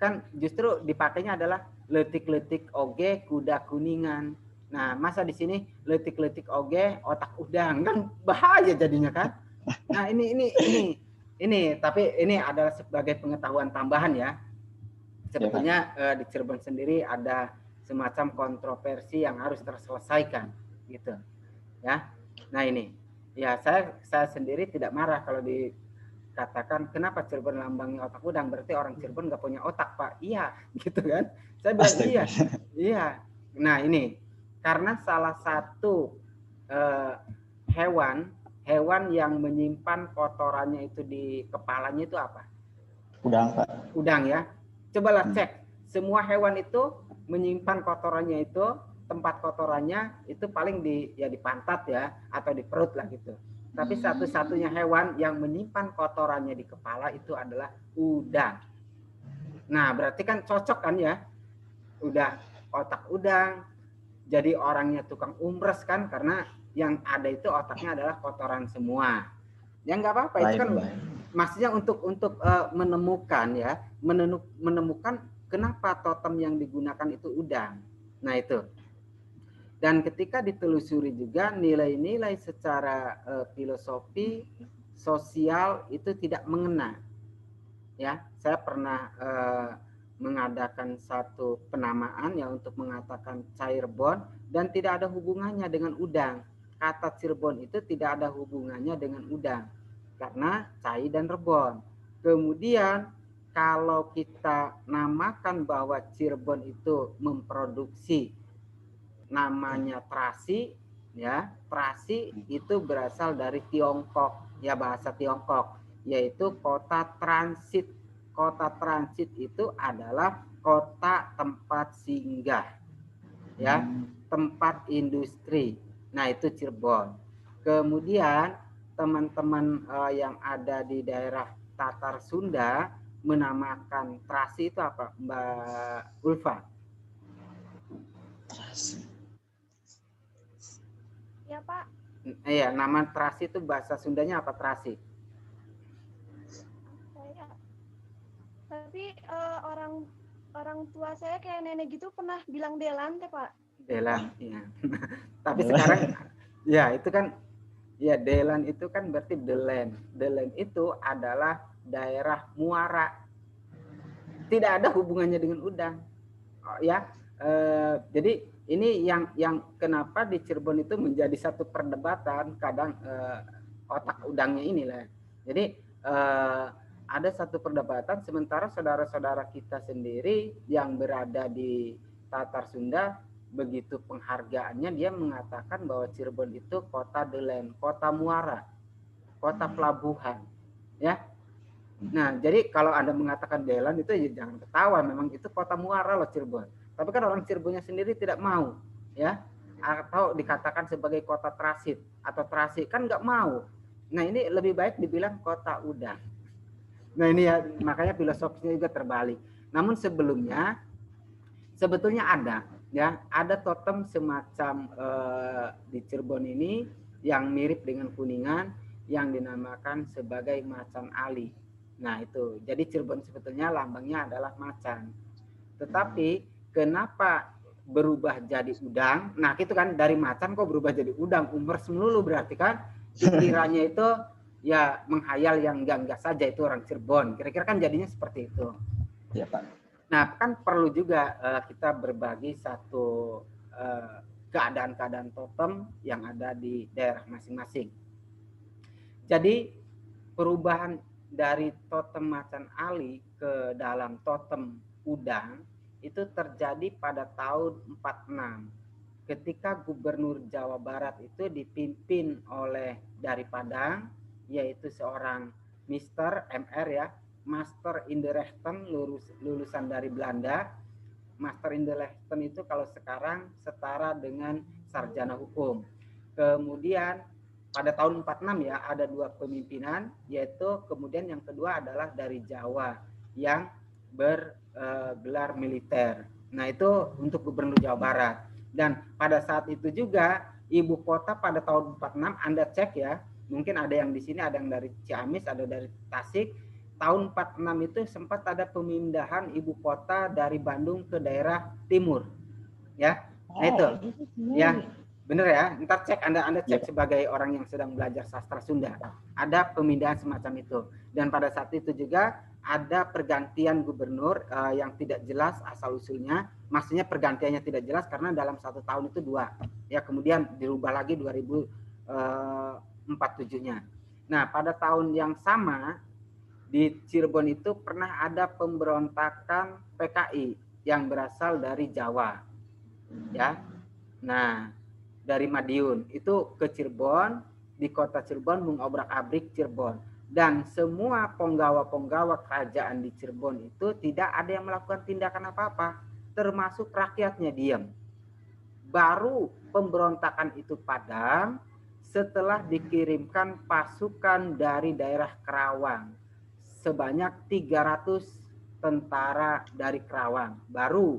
Kan justru dipakainya adalah letik-letik oge kuda Kuningan. Nah, masa di sini letik-letik oge otak udang, kan bahaya jadinya kan? Nah, ini tapi ini adalah sebagai pengetahuan tambahan ya. Sebetulnya di Cirebon sendiri ada semacam kontroversi yang harus terselesaikan gitu. Ya. Nah, ini. Ya, saya sendiri tidak marah kalau dikatakan kenapa Cirebon lambangnya otak udang, berarti orang Cirebon nggak punya otak, Pak. Iya, gitu kan? Saya bilang iya. Iya. Nah, ini karena salah satu hewan yang menyimpan kotorannya itu di kepalanya itu apa? Udang, Pak. Udang ya. Cobalah cek. Semua hewan itu menyimpan kotorannya itu, tempat kotorannya itu paling di pantat ya, atau di perut lah gitu. Tapi satu-satunya hewan yang menyimpan kotorannya di kepala itu adalah udang. Nah, berarti kan cocok kan ya? Udah otak udang, jadi orangnya tukang umbres kan, karena yang ada itu otaknya adalah kotoran semua. Ya nggak apa-apa, itu kan maksudnya untuk menemukan ya, menemukan kenapa totem yang digunakan itu udang. Nah itu. Dan ketika ditelusuri juga nilai-nilai secara filosofi sosial itu tidak mengena. Ya, saya pernah mengadakan satu penamaan ya untuk mengatakan Cirebon dan tidak ada hubungannya dengan udang. Kata Cirebon itu tidak ada hubungannya dengan udang karena cai dan rebon. Kemudian kalau kita namakan bahwa Cirebon itu memproduksi namanya terasi, ya. Trasi itu berasal dari Tiongkok, ya, bahasa Tiongkok, yaitu kota transit. Kota transit itu adalah kota tempat singgah, ya, tempat industri. Nah, itu Cirebon. Kemudian teman-teman yang ada di daerah Tatar Sunda menamakan Trasi itu apa, Mbak Ulfa? Ya Pak. Iya, nama Trasi itu bahasa Sundanya apa, Trasi? Tapi orang tua saya kayak nenek gitu pernah bilang Delan teh Pak. Delan, iya. Tapi sekarang ya itu kan, ya Delan itu kan berarti Delen. Delen itu adalah daerah muara. Tidak ada hubungannya dengan udang. Oh, ya. Jadi ini yang kenapa di Cirebon itu menjadi satu perdebatan kadang otak udangnya inilah. Jadi ada satu perdebatan, sementara saudara-saudara kita sendiri yang berada di Tatar Sunda, begitu penghargaannya dia mengatakan bahwa Cirebon itu kota Delen, kota muara, kota pelabuhan, ya. Nah, jadi kalau Anda mengatakan Delan itu ya jangan ketawa, memang itu kota muara loh Cirebon. Tapi kan orang Cirebonnya sendiri tidak mau, ya, atau dikatakan sebagai kota transit atau trasi, kan nggak mau. Nah, ini lebih baik dibilang kota udang. Nah, ini ya, makanya filosofisnya juga terbalik. Namun sebelumnya sebetulnya ada, ya, ada totem semacam di Cirebon ini yang mirip dengan Kuningan yang dinamakan sebagai macan ali. Nah, itu. Jadi Cirebon sebetulnya lambangnya adalah macan. Tetapi kenapa berubah jadi udang? Nah, itu kan dari macan kok berubah jadi udang. Umur melulu berarti kan pikirannya itu ya menghayal yang enggak saja, itu orang Cirebon. Kira-kira kan jadinya seperti itu. Iya, Pak. Nah, kan perlu juga kita berbagi satu keadaan-keadaan totem yang ada di daerah masing-masing. Jadi perubahan dari totem macan ali ke dalam totem udang itu terjadi pada tahun 46 ketika Gubernur Jawa Barat itu dipimpin oleh dari Padang, yaitu seorang Mr. MR, ya, Master in the Rechten, lulusan dari Belanda. Master in the Rechten itu kalau sekarang setara dengan sarjana hukum. Kemudian pada tahun 46 ya ada dua pemimpinan, yaitu kemudian yang kedua adalah dari Jawa yang bergelar militer. Nah, itu untuk Gubernur Jawa Barat. Dan pada saat itu juga ibu kota pada tahun 46, Anda cek ya, mungkin ada yang di sini, ada yang dari Ciamis, ada dari Tasik. Tahun 46 itu sempat ada pemindahan ibu kota dari Bandung ke daerah timur. Ya. Nah, itu. Ya. Benar ya, ntar cek, Anda cek sebagai orang yang sedang belajar sastra Sunda. Ada pemindahan semacam itu. Dan pada saat itu juga ada pergantian gubernur yang tidak jelas asal-usulnya. Maksudnya pergantiannya tidak jelas karena dalam satu tahun itu dua. Ya, kemudian dirubah lagi 2047-nya. Nah, pada tahun yang sama di Cirebon itu pernah ada pemberontakan PKI yang berasal dari Jawa. Ya. Nah, dari Madiun itu ke Cirebon, di kota Cirebon mengobrak-abrik Cirebon, dan semua penggawa-penggawa kerajaan di Cirebon itu tidak ada yang melakukan tindakan apa-apa, termasuk rakyatnya diam. Baru pemberontakan itu padam setelah dikirimkan pasukan dari daerah Kerawang sebanyak 300 tentara dari Kerawang baru.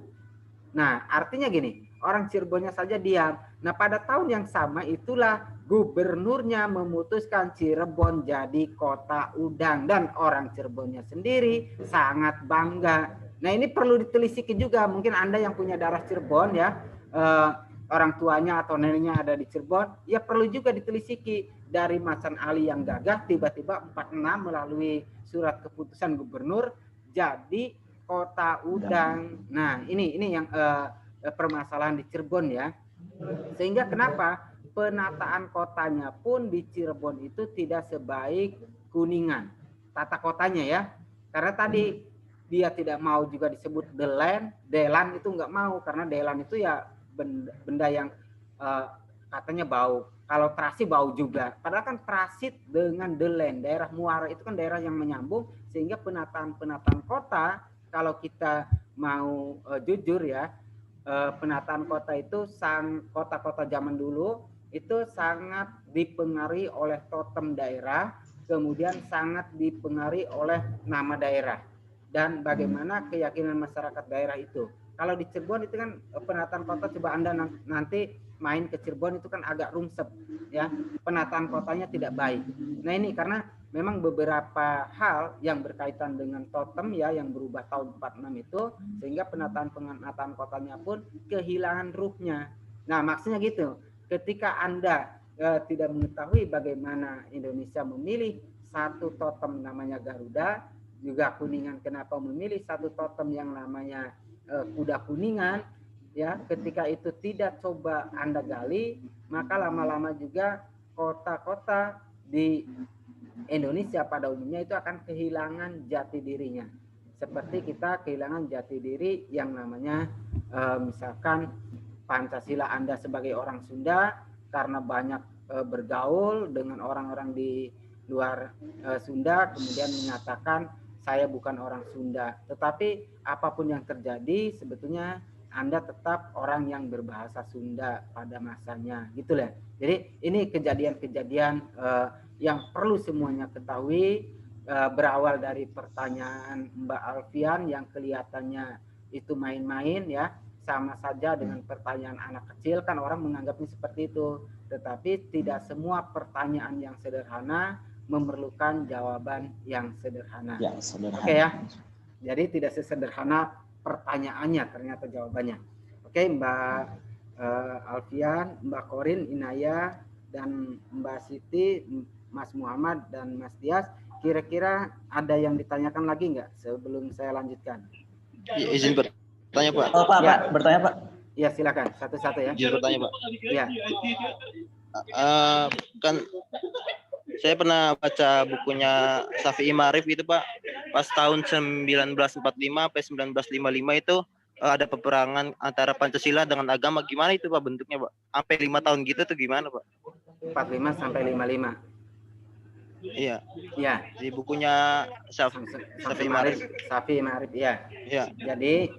Nah, artinya gini, orang Cirebonnya saja diam. Nah, pada tahun yang sama itulah gubernurnya memutuskan Cirebon jadi kota udang, dan orang Cirebonnya sendiri sangat bangga. Nah, ini perlu ditelisiki juga. Mungkin Anda yang punya darah Cirebon ya, orang tuanya atau neneknya ada di Cirebon, ya perlu juga ditelisiki. Dari macan ali yang gagah tiba-tiba 46 melalui surat keputusan gubernur jadi kota udang. Nah, ini yang permasalahan di Cirebon ya. Sehingga kenapa penataan kotanya pun di Cirebon itu tidak sebaik Kuningan. Tata kotanya ya. Karena tadi dia tidak mau juga disebut Delan itu nggak mau, karena Delan itu ya benda yang katanya bau. Kalau terasi bau juga. Padahal kan transit dengan Delen, daerah muara itu kan daerah yang menyambung, sehingga penataan kota, kalau kita mau jujur ya, penataan kota itu kota-kota zaman dulu itu sangat dipengaruhi oleh totem daerah, kemudian sangat dipengaruhi oleh nama daerah dan bagaimana keyakinan masyarakat daerah itu. Kalau di Cirebon itu kan penataan kota, coba Anda nanti main ke Cirebon itu kan agak rungsep ya, penataan kotanya tidak baik. Nah ini karena memang beberapa hal yang berkaitan dengan totem ya yang berubah tahun 46 itu, sehingga penataan kotanya pun kehilangan ruhnya. Nah maksudnya gitu, ketika Anda tidak mengetahui bagaimana Indonesia memilih satu totem namanya Garuda, juga Kuningan kenapa memilih satu totem yang namanya kuda kuningan, ya ketika itu tidak coba Anda gali, maka lama-lama juga kota-kota di Indonesia pada umumnya itu akan kehilangan jati dirinya. Seperti kita kehilangan jati diri yang namanya misalkan Pancasila, Anda sebagai orang Sunda karena banyak bergaul dengan orang-orang di luar Sunda, kemudian menyatakan saya bukan orang Sunda. Tetapi apapun yang terjadi sebetulnya Anda tetap orang yang berbahasa Sunda pada masanya, gitu lah. Jadi ini kejadian-kejadian yang perlu semuanya ketahui, berawal dari pertanyaan Mbak Alfian yang kelihatannya itu main-main ya, sama saja dengan pertanyaan anak kecil, kan orang menganggapnya seperti itu. Tetapi tidak semua pertanyaan yang sederhana memerlukan jawaban yang sederhana. Ya, sederhana. Oke ya. Jadi tidak sesederhana pertanyaannya ternyata jawabannya. Oke, Mbak Alfian, Mbak Korin, Inaya, dan Mbak Siti, Mas Muhammad, dan Mas Dias, kira-kira ada yang ditanyakan lagi nggak sebelum saya lanjutkan? Izin bertanya, Pak. Oh, Pak, ya. Pak, bertanya, Pak. Ya, silakan. Satu-satu ya. Izin bertanya, Pak. Ya. Kan saya pernah baca bukunya Syafi'i Ma'arif itu, Pak. Pas tahun 1945 sampai 1955 itu ada peperangan antara Pancasila dengan agama. Gimana itu, Pak, bentuknya, Pak? Sampai 5 tahun gitu tuh gimana, Pak? 45 sampai 55. Iya. Ya. Di bukunya Syafi'i Ma'arif. Syafi'i Ma'arif, ya. Iya. Jadi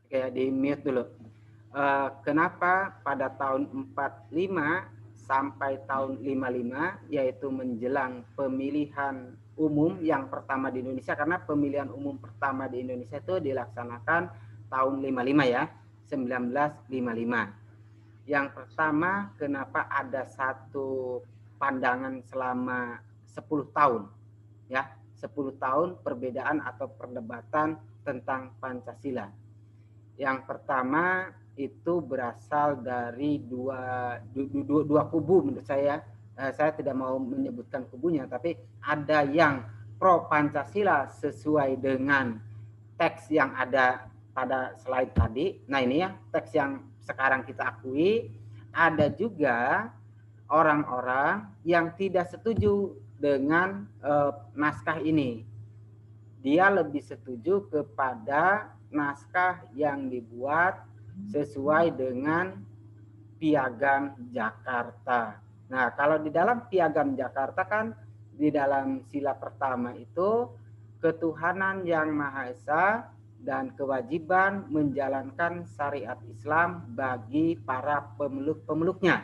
oke, di mute dulu. Kenapa pada tahun 45 sampai tahun 55, yaitu menjelang pemilihan umum yang pertama di Indonesia, karena pemilihan umum pertama di Indonesia itu dilaksanakan tahun 55 ya, 1955. Yang pertama, kenapa ada satu pandangan selama 10 tahun ya, 10 tahun perbedaan atau perdebatan tentang Pancasila. Yang pertama itu berasal dari dua kubu menurut saya. Saya tidak mau menyebutkan kubunya, tapi ada yang pro Pancasila sesuai dengan teks yang ada pada slide tadi. Nah ini ya teks yang sekarang kita akui. Ada juga orang-orang yang tidak setuju dengan naskah ini. Dia lebih setuju kepada naskah yang dibuat sesuai dengan Piagam Jakarta. Nah, kalau di dalam Piagam Jakarta kan di dalam sila pertama itu ketuhanan yang Maha Esa dan kewajiban menjalankan syariat Islam bagi para pemeluk-pemeluknya.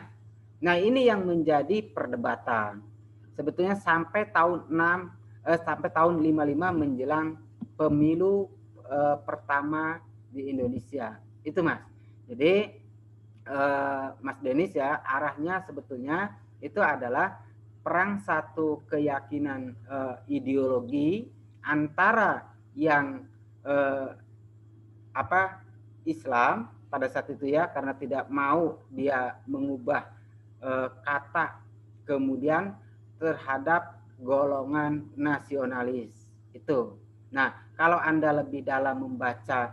Nah, ini yang menjadi perdebatan. Sebetulnya sampai tahun 55 menjelang pemilu pertama di Indonesia. Itu Mas. Jadi Mas Denis ya, arahnya sebetulnya itu adalah perang satu keyakinan ideologi antara yang Islam pada saat itu ya, karena tidak mau dia mengubah kata, kemudian terhadap golongan nasionalis itu. Nah, kalau Anda lebih dalam membaca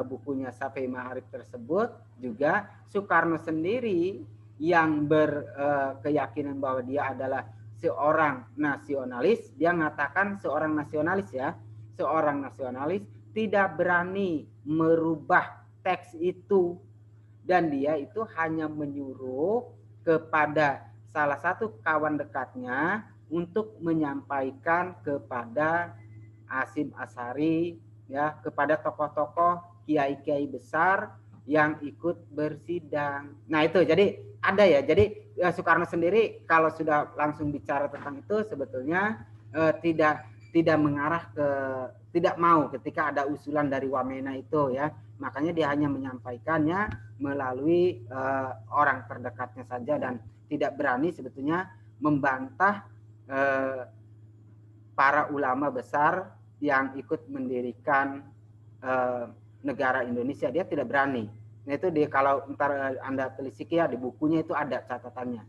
bukunya Syafi'i Ma'arif tersebut, juga Soekarno sendiri yang berkeyakinan bahwa dia adalah seorang nasionalis. Dia mengatakan seorang nasionalis ya, seorang nasionalis tidak berani merubah teks itu, dan dia itu hanya menyuruh kepada salah satu kawan dekatnya untuk menyampaikan kepada Hasyim Asy'ari, ya, kepada tokoh-tokoh kiai-kiai besar yang ikut bersidang. Nah itu jadi ada ya. Jadi Soekarno sendiri kalau sudah langsung bicara tentang itu sebetulnya tidak mengarah ke, tidak mau ketika ada usulan dari Wamena itu ya. Makanya dia hanya menyampaikannya melalui orang terdekatnya saja dan tidak berani sebetulnya membantah para ulama besar yang ikut mendirikan negara Indonesia. Dia tidak berani. Nah itu kalau ntar Anda telisik ya di bukunya itu ada catatannya.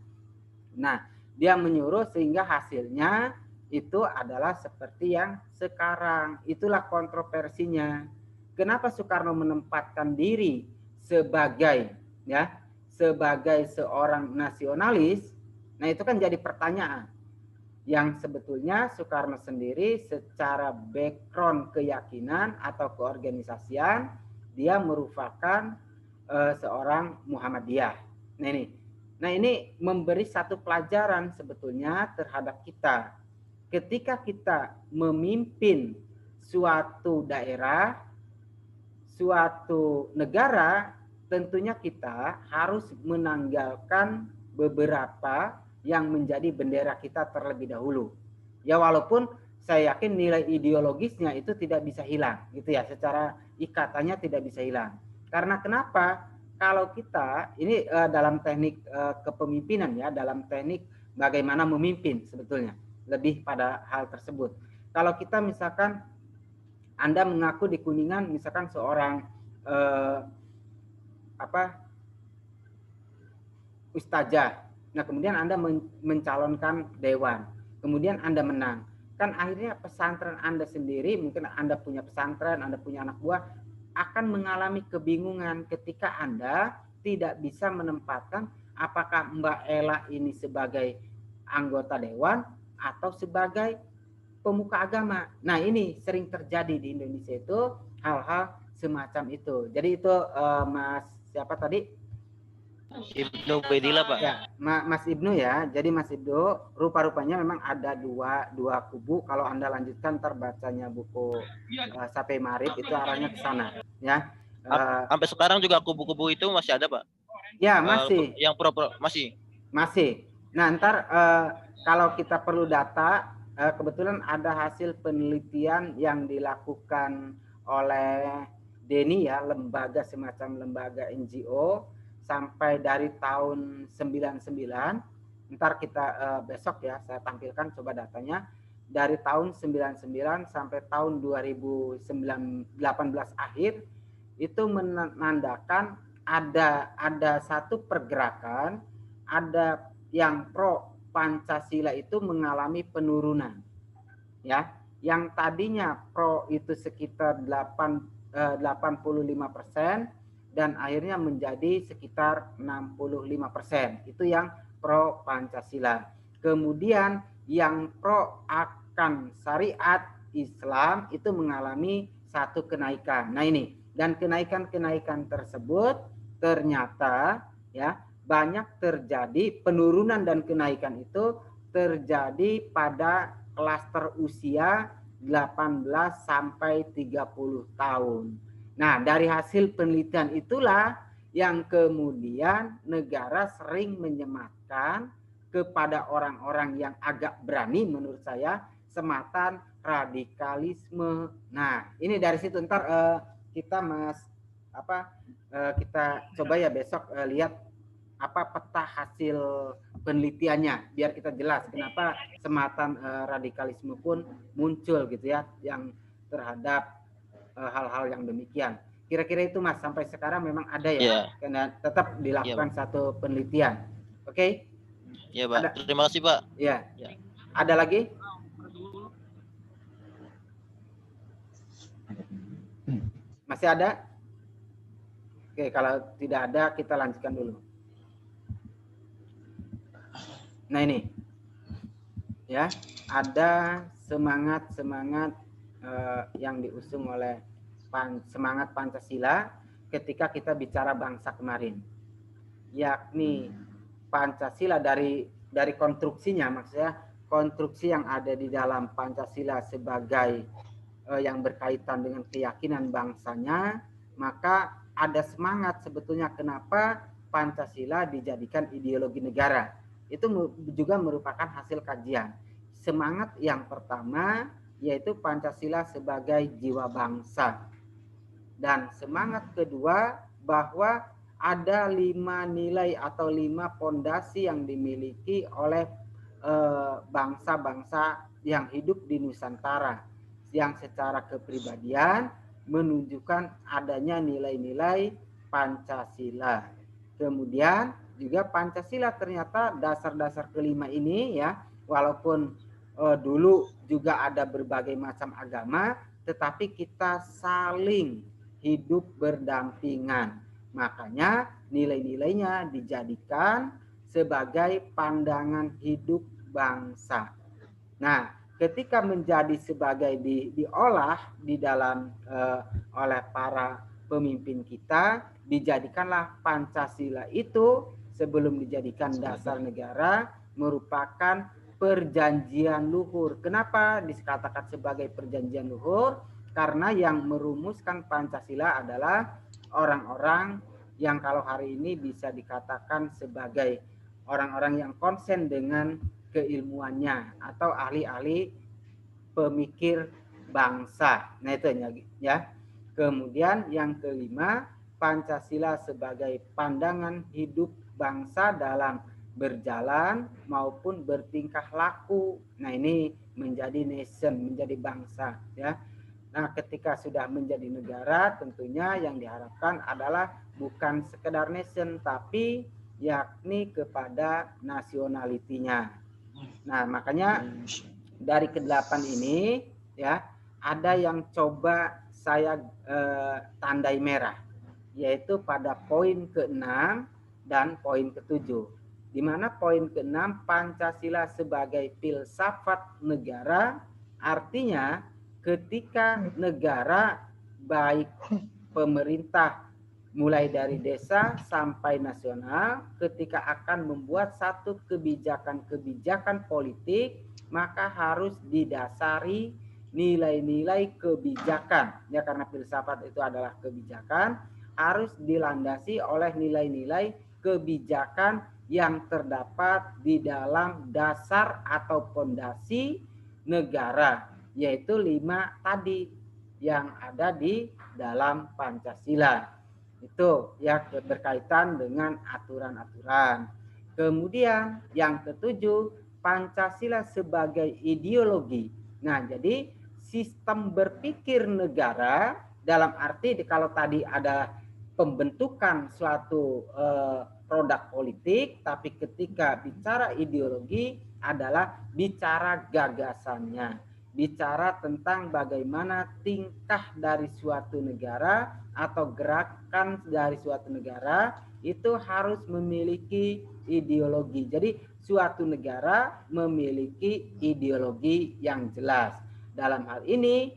Nah dia menyuruh sehingga hasilnya itu adalah seperti yang sekarang. Itulah kontroversinya. Kenapa Soekarno menempatkan diri sebagai seorang nasionalis? Nah itu kan jadi pertanyaan. Yang sebetulnya Soekarno sendiri secara background keyakinan atau keorganisasian dia merupakan seorang Muhammadiyah. Nah ini memberi satu pelajaran sebetulnya terhadap kita. Ketika kita memimpin suatu daerah, suatu negara, tentunya kita harus menanggalkan beberapa yang menjadi bendera kita terlebih dahulu. Ya walaupun saya yakin nilai ideologisnya itu tidak bisa hilang, gitu ya, secara ikatannya tidak bisa hilang. Karena kenapa? Kalau kita ini dalam teknik kepemimpinan ya, dalam teknik bagaimana memimpin sebetulnya lebih pada hal tersebut. Kalau kita misalkan Anda mengaku di Kuningan misalkan seorang ustazah. Nah, kemudian Anda mencalonkan dewan. Kemudian Anda menang. Kan akhirnya pesantren Anda sendiri, mungkin Anda punya pesantren, Anda punya anak buah, akan mengalami kebingungan ketika Anda tidak bisa menempatkan apakah Mbak Ella ini sebagai anggota dewan atau sebagai pemuka agama. Nah, ini sering terjadi di Indonesia itu hal-hal semacam itu. Jadi itu Mas siapa tadi? Ibnu Baidillah, Pak. Ya, Mas Ibnu ya. Jadi Mas Ibnu, rupa-rupanya memang ada dua kubu. Kalau Anda lanjutkan terbacanya buku Safi Ma'arif itu arahnya ke sana, ya. Sampai sekarang juga kubu-kubu itu masih ada, Pak? Ya, masih. Yang pro masih. Masih. Nah, ntar kalau kita perlu data, kebetulan ada hasil penelitian yang dilakukan oleh DENI ya, lembaga semacam lembaga NGO sampai dari tahun 99. Ntar kita besok ya saya tampilkan coba datanya dari tahun 99 sampai tahun 2018 akhir itu menandakan ada satu pergerakan, ada yang pro Pancasila itu mengalami penurunan. Ya, yang tadinya pro itu sekitar 85% dan akhirnya menjadi sekitar 65%. Itu yang pro Pancasila. Kemudian yang pro akan syariat Islam itu mengalami satu kenaikan. Nah ini, dan kenaikan-kenaikan tersebut ternyata ya banyak terjadi penurunan dan kenaikan itu terjadi pada klaster usia 18 sampai 30 tahun. Nah, dari hasil penelitian itulah yang kemudian negara sering menyematkan kepada orang-orang yang agak berani menurut saya sematan radikalisme. Nah, ini dari situ ntar kita kita coba ya besok lihat apa peta hasil penelitiannya biar kita jelas kenapa sematan radikalisme pun muncul gitu ya yang terhadap hal-hal yang demikian. Kira-kira itu Mas sampai sekarang memang ada ya, karena tetap dilakukan satu penelitian. Oke? Iya, Pak. Terima kasih, Pak. Iya. Ada lagi? Masih ada? Oke, kalau tidak ada kita lanjutkan dulu. Nah ini, ya ada semangat yang diusung oleh semangat Pancasila ketika kita bicara bangsa kemarin, yakni Pancasila dari konstruksinya, maksudnya konstruksi yang ada di dalam Pancasila sebagai yang berkaitan dengan keyakinan bangsanya, maka ada semangat sebetulnya kenapa Pancasila dijadikan ideologi negara. Itu juga merupakan hasil kajian. Semangat yang pertama yaitu Pancasila sebagai jiwa bangsa. Dan semangat kedua bahwa ada 5 nilai atau 5 pondasi yang dimiliki oleh bangsa-bangsa yang hidup di Nusantara, yang secara kepribadian menunjukkan adanya nilai-nilai Pancasila. Kemudian juga Pancasila ternyata dasar-dasar kelima ini ya, walaupun dulu juga ada berbagai macam agama, tetapi kita saling hidup berdampingan. Makanya nilai-nilainya dijadikan sebagai pandangan hidup bangsa. Nah, ketika menjadi sebagai diolah di dalam oleh para pemimpin kita, dijadikanlah Pancasila itu sebelum dijadikan dasar negara merupakan perjanjian luhur. Kenapa dikatakan sebagai perjanjian luhur? Karena yang merumuskan Pancasila adalah orang-orang yang kalau hari ini bisa dikatakan sebagai orang-orang yang konsen dengan keilmuannya atau ahli-ahli pemikir bangsa. Nah itu ya. Kemudian yang kelima, Pancasila sebagai pandangan hidup bangsa dalam berjalan maupun bertingkah laku. Nah ini menjadi nation, menjadi bangsa ya. Nah ketika sudah menjadi negara tentunya yang diharapkan adalah bukan sekedar nation tapi yakni kepada nasionalitinya. Nah makanya dari ke-8 ini ya ada yang coba saya tandai merah, yaitu pada poin ke-6 dan poin ke-7. Di mana poin ke-6 Pancasila sebagai filsafat negara, artinya ketika negara baik pemerintah mulai dari desa sampai nasional, ketika akan membuat satu kebijakan-kebijakan politik, maka harus didasari nilai-nilai kebijakan. Ya karena filsafat itu adalah kebijakan, harus dilandasi oleh nilai-nilai kebijakan yang terdapat di dalam dasar atau pondasi negara, yaitu 5 tadi yang ada di dalam Pancasila. Itu ya berkaitan dengan aturan-aturan. Kemudian yang ke-7, Pancasila sebagai ideologi. Nah, jadi sistem berpikir negara dalam arti kalau tadi ada pembentukan suatu produk politik, tapi ketika bicara ideologi adalah bicara gagasannya, bicara tentang bagaimana tingkah dari suatu negara atau gerakan dari suatu negara itu harus memiliki ideologi. Jadi suatu negara memiliki ideologi yang jelas. Dalam hal ini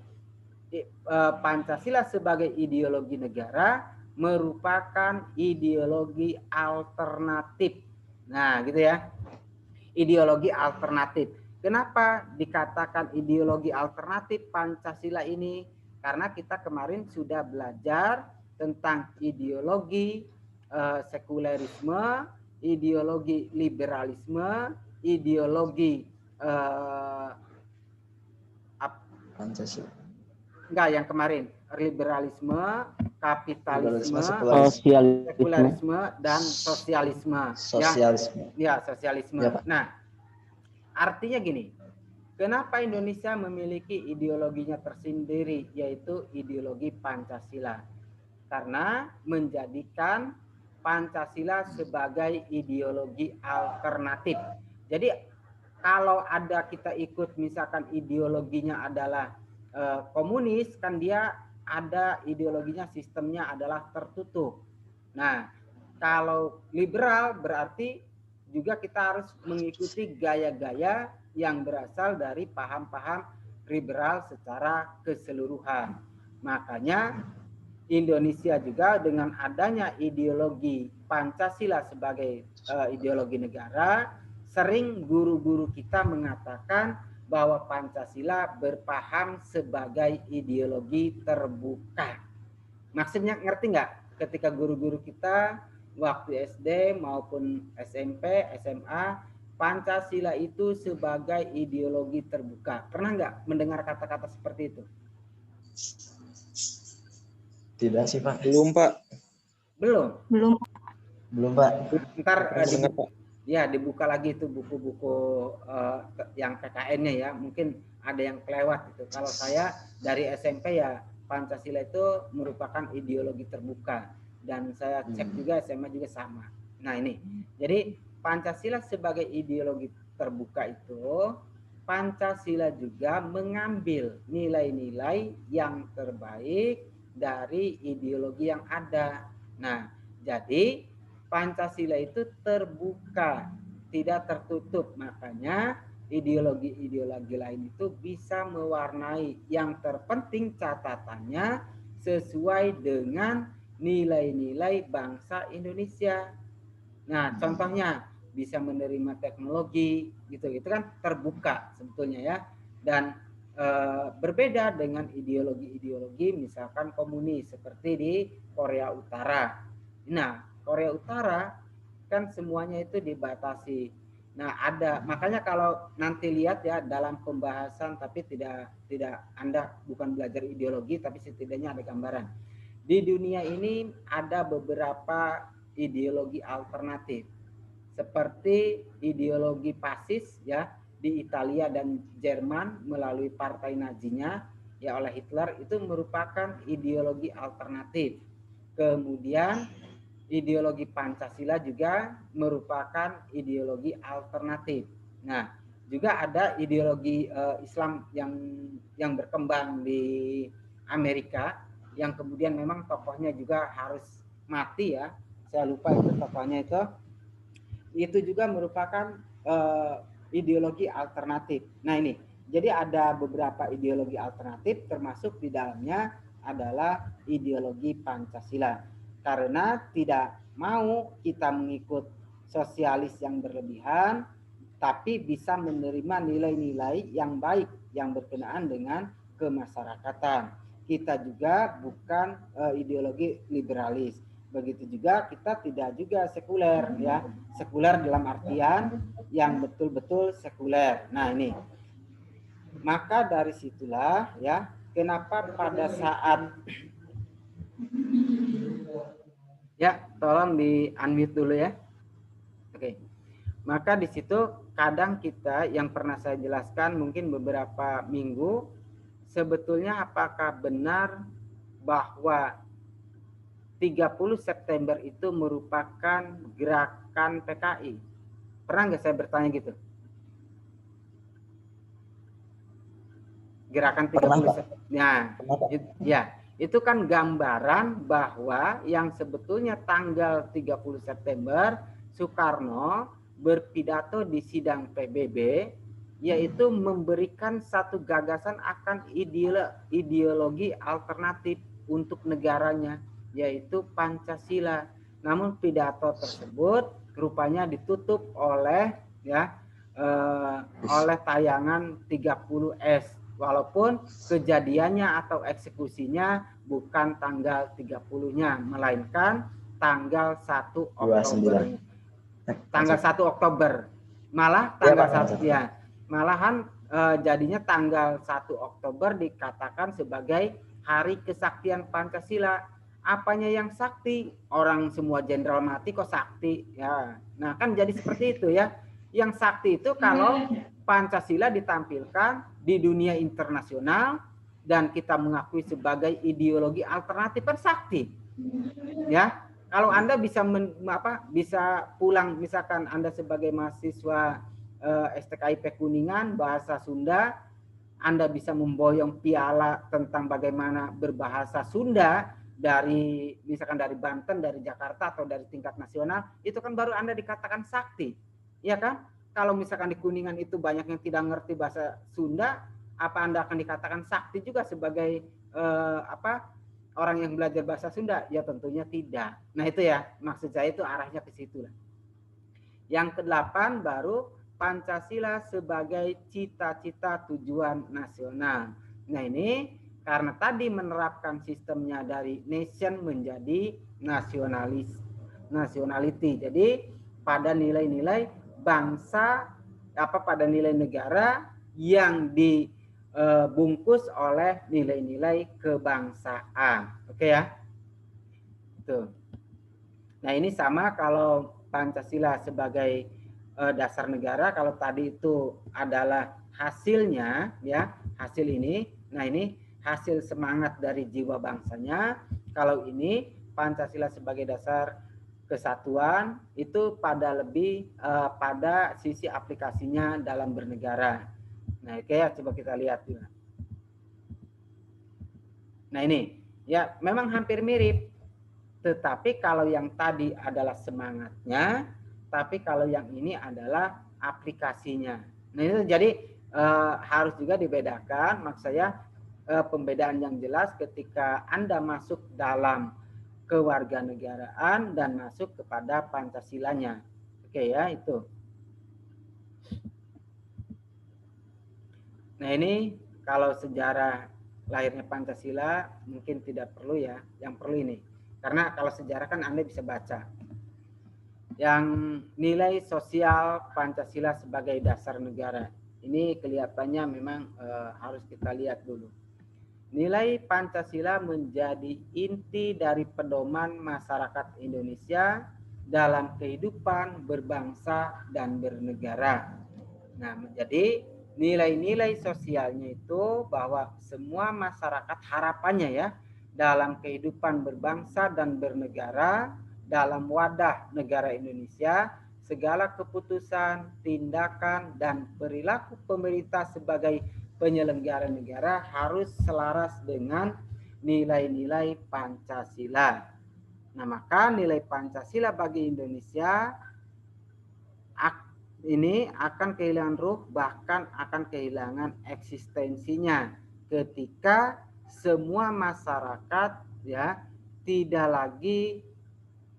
Pancasila sebagai ideologi negara merupakan ideologi alternatif. Nah, gitu ya. Ideologi alternatif. Kenapa dikatakan ideologi alternatif Pancasila ini? Karena kita kemarin sudah belajar tentang ideologi sekulerisme, ideologi liberalisme, ideologi Pancasila. Enggak, yang kemarin liberalisme, kapitalisme, sosialisme, sekularisme dan sosialisme. Sosialisme. Ya, sosialisme. Ya, Pak. Nah, artinya gini, kenapa Indonesia memiliki ideologinya tersendiri, yaitu ideologi Pancasila? Karena menjadikan Pancasila sebagai ideologi alternatif. Jadi kalau ada kita ikut misalkan ideologinya adalah komunis, kan dia ada ideologinya sistemnya adalah tertutup. Nah, kalau liberal berarti juga kita harus mengikuti gaya-gaya yang berasal dari paham-paham liberal secara keseluruhan. Makanya Indonesia juga dengan adanya ideologi Pancasila sebagai ideologi negara, sering guru-guru kita mengatakan bahwa Pancasila berpaham sebagai ideologi terbuka. Maksudnya ngerti nggak? Ketika guru-guru kita waktu SD maupun SMP, SMA, Pancasila itu sebagai ideologi terbuka. Pernah nggak mendengar kata-kata seperti itu? Tidak sih Pak. Belum Pak. Belum. Belum Pak. Ntar dibuka lagi itu buku-buku yang PKN-nya ya. Mungkin ada yang kelewat itu. Kalau saya dari SMP ya Pancasila itu merupakan ideologi terbuka. Dan saya cek juga SMA juga sama. Nah ini, jadi Pancasila sebagai ideologi terbuka itu, Pancasila juga mengambil nilai-nilai yang terbaik dari ideologi yang ada. Nah, jadi Pancasila itu terbuka, tidak tertutup. Makanya ideologi-ideologi lain itu bisa mewarnai. Yang terpenting catatannya sesuai dengan nilai-nilai bangsa Indonesia. Nah, contohnya bisa menerima teknologi, gitu kan terbuka sebetulnya ya. Dan berbeda dengan ideologi-ideologi misalkan komunis seperti di Korea Utara. Nah, Korea Utara kan semuanya itu dibatasi. Nah, makanya kalau nanti lihat ya dalam pembahasan, tapi tidak Anda bukan belajar ideologi, tapi setidaknya ada gambaran. Di dunia ini ada beberapa ideologi alternatif seperti ideologi fasis ya di Italia dan Jerman melalui partai Nazinya ya oleh Hitler, itu merupakan ideologi alternatif. Kemudian ideologi Pancasila juga merupakan ideologi alternatif. Nah, juga ada ideologi Islam yang berkembang di Amerika yang kemudian memang tokohnya juga harus mati ya. Saya lupa itu tokohnya itu juga merupakan ideologi alternatif. Nah ini, jadi ada beberapa ideologi alternatif termasuk di dalamnya adalah ideologi Pancasila. Karena tidak mau kita mengikut sosialis yang berlebihan, tapi bisa menerima nilai-nilai yang baik yang berkenaan dengan kemasyarakatan. Kita juga bukan ideologi liberalis. Begitu juga kita tidak juga sekuler ya. Sekuler dalam artian yang betul-betul sekuler. Nah ini. Maka dari situlah ya, kenapa pada saat ya, tolong di unmute dulu ya. Oke. Maka di situ kadang kita yang pernah saya jelaskan mungkin beberapa minggu, sebetulnya apakah benar bahwa 30 September itu merupakan gerakan PKI? Pernah nggak saya bertanya gitu? Gerakan 30 September. Nah, ya, itu kan gambaran bahwa yang sebetulnya tanggal 30 September Soekarno berpidato di sidang PBB, yaitu memberikan satu gagasan akan ideologi alternatif untuk negaranya, yaitu Pancasila. Namun pidato tersebut rupanya ditutup oleh oleh tayangan 30S, walaupun kejadiannya atau eksekusinya bukan tanggal 30-nya, melainkan tanggal 1 Oktober. Tanggal 1 Oktober. Malah tanggal 1 ya. Malahan jadinya tanggal 1 Oktober dikatakan sebagai hari kesaktian Pancasila. Apanya yang sakti? Orang semua jenderal mati kok sakti? Ya. Nah, kan jadi seperti itu ya. Yang sakti itu kalau Pancasila ditampilkan di dunia internasional dan kita mengakui sebagai ideologi alternatif sakti. Ya. Kalau Anda bisa bisa pulang, misalkan Anda sebagai mahasiswa STKIP Kuningan bahasa Sunda, Anda bisa memboyong piala tentang bagaimana berbahasa Sunda dari misalkan dari Banten, dari Jakarta atau dari tingkat nasional, itu kan baru Anda dikatakan sakti. Ya kan? Kalau misalkan di Kuningan itu banyak yang tidak ngerti bahasa Sunda, apa Anda akan dikatakan sakti juga sebagai orang yang belajar bahasa Sunda? Ya tentunya tidak. Nah itu ya, maksud saya itu arahnya ke situ lah. Yang ke-8 baru Pancasila sebagai cita-cita tujuan nasional. Nah ini karena tadi menerapkan sistemnya dari nation menjadi nationality. Jadi pada nilai-nilai bangsa, pada nilai negara yang dibungkus oleh nilai-nilai kebangsaan. Oke ya? Tuh. Nah ini sama kalau Pancasila sebagai dasar negara, kalau tadi itu adalah hasilnya, ya hasil ini. Nah ini hasil semangat dari jiwa bangsanya. Kalau ini Pancasila sebagai dasar kesatuan, itu pada lebih pada sisi aplikasinya dalam bernegara. Nah oke ya, coba kita lihat juga. Nah ini ya memang hampir mirip. Tetapi kalau yang tadi adalah semangatnya, tapi kalau yang ini adalah aplikasinya. Nah itu jadi harus juga dibedakan. Maksud saya pembedaan yang jelas ketika Anda masuk dalam kewarganegaraan dan masuk kepada Pancasilanya. Oke ya itu. Nah ini kalau sejarah lahirnya Pancasila mungkin tidak perlu ya. Yang perlu ini. Karena kalau sejarah kan Anda bisa baca. Yang nilai sosial Pancasila sebagai dasar negara. Ini kelihatannya memang harus kita lihat dulu. Nilai Pancasila menjadi inti dari pedoman masyarakat Indonesia dalam kehidupan berbangsa dan bernegara. Nah, menjadi nilai-nilai sosialnya itu bahwa semua masyarakat harapannya ya, dalam kehidupan berbangsa dan bernegara, dalam wadah negara Indonesia, segala keputusan, tindakan, dan perilaku pemerintah sebagai penyelenggara negara harus selaras dengan nilai-nilai Pancasila. Nah, maka nilai Pancasila bagi Indonesia ini akan kehilangan ruh, bahkan akan kehilangan eksistensinya ketika semua masyarakat ya tidak lagi,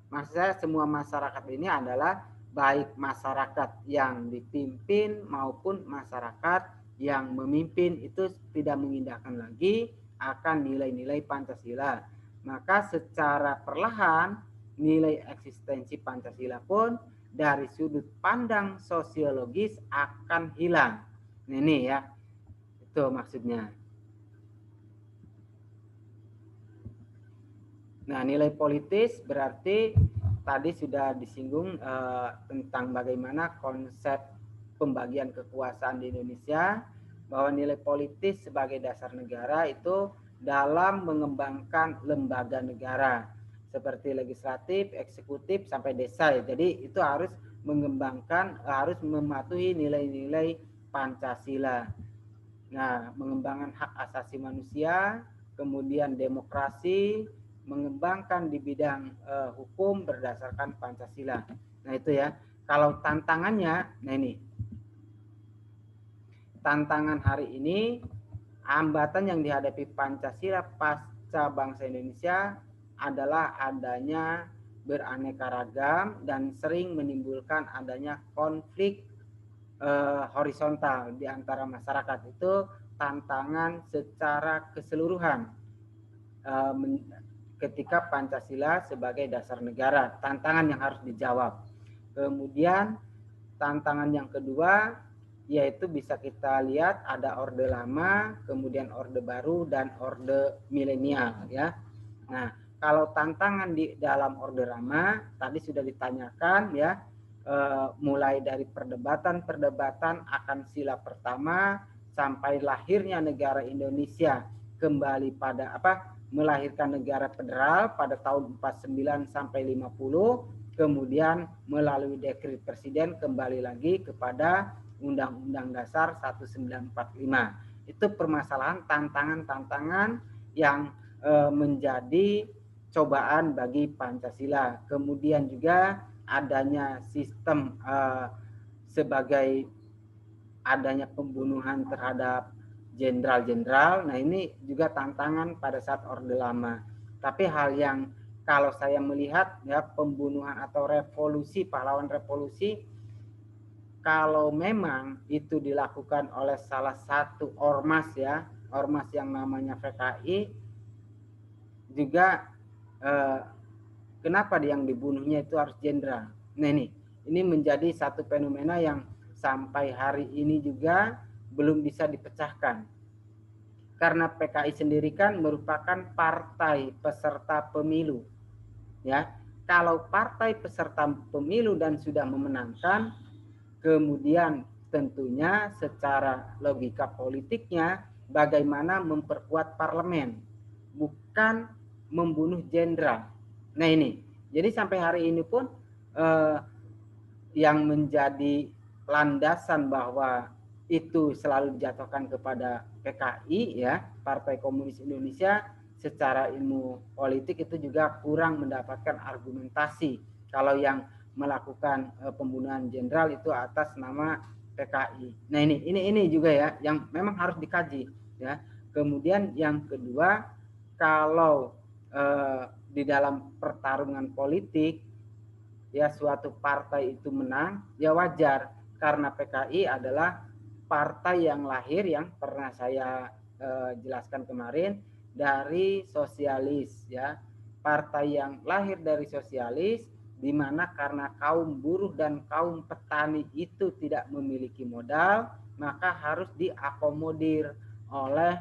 maksud saya semua masyarakat ini adalah baik masyarakat yang dipimpin maupun masyarakat yang memimpin itu tidak mengindahkan lagi akan nilai-nilai Pancasila. Maka secara perlahan nilai eksistensi Pancasila pun dari sudut pandang sosiologis akan hilang. Nah, ini ya, itu maksudnya. Nah, nilai politis berarti tadi sudah disinggung tentang bagaimana konsep pembagian kekuasaan di Indonesia, bahwa nilai politis sebagai dasar negara itu dalam mengembangkan lembaga negara seperti legislatif, eksekutif, sampai desa. Jadi itu harus mengembangkan, harus mematuhi nilai-nilai Pancasila. Nah, mengembangkan hak asasi manusia, kemudian demokrasi, mengembangkan di bidang hukum berdasarkan Pancasila. Nah itu ya. Kalau tantangannya, nah ini. Tantangan hari ini, hambatan yang dihadapi Pancasila pasca bangsa Indonesia adalah adanya beraneka ragam dan sering menimbulkan adanya konflik horizontal di antara masyarakat. Itu tantangan secara keseluruhan ketika Pancasila sebagai dasar negara, tantangan yang harus dijawab. Kemudian tantangan yang kedua yaitu bisa kita lihat ada orde lama, kemudian orde baru dan orde milenial ya. Nah, kalau tantangan di dalam orde lama tadi sudah ditanyakan ya, mulai dari perdebatan akan sila pertama sampai lahirnya negara Indonesia kembali pada melahirkan negara federal pada tahun 49 sampai 50, kemudian melalui dekret presiden kembali lagi kepada Undang-Undang Dasar 1945. Itu permasalahan tantangan-tantangan yang menjadi cobaan bagi Pancasila. Kemudian juga adanya sistem sebagai adanya pembunuhan terhadap jenderal-jenderal. Nah ini juga tantangan pada saat orde lama. Tapi hal yang kalau saya melihat ya pembunuhan atau revolusi, pahlawan revolusi, kalau memang itu dilakukan oleh salah satu ormas ya, ormas yang namanya PKI, juga kenapa yang dibunuhnya itu harus jenderal? Nah ini menjadi satu fenomena yang sampai hari ini juga belum bisa dipecahkan. Karena PKI sendiri kan merupakan partai peserta pemilu. Ya, kalau partai peserta pemilu dan sudah memenangkan, kemudian tentunya secara logika politiknya bagaimana memperkuat parlemen, bukan membunuh jenderal. Nah ini, jadi sampai hari ini pun yang menjadi landasan bahwa itu selalu dijatuhkan kepada PKI ya, Partai Komunis Indonesia, secara ilmu politik itu juga kurang mendapatkan argumentasi kalau yang melakukan pembunuhan jenderal itu atas nama PKI. Nah ini juga ya yang memang harus dikaji ya. Kemudian yang kedua, kalau di dalam pertarungan politik ya suatu partai itu menang, ya wajar karena PKI adalah partai yang lahir yang pernah saya jelaskan kemarin dari sosialis ya. Partai yang lahir dari sosialis di mana karena kaum buruh dan kaum petani itu tidak memiliki modal, maka harus diakomodir oleh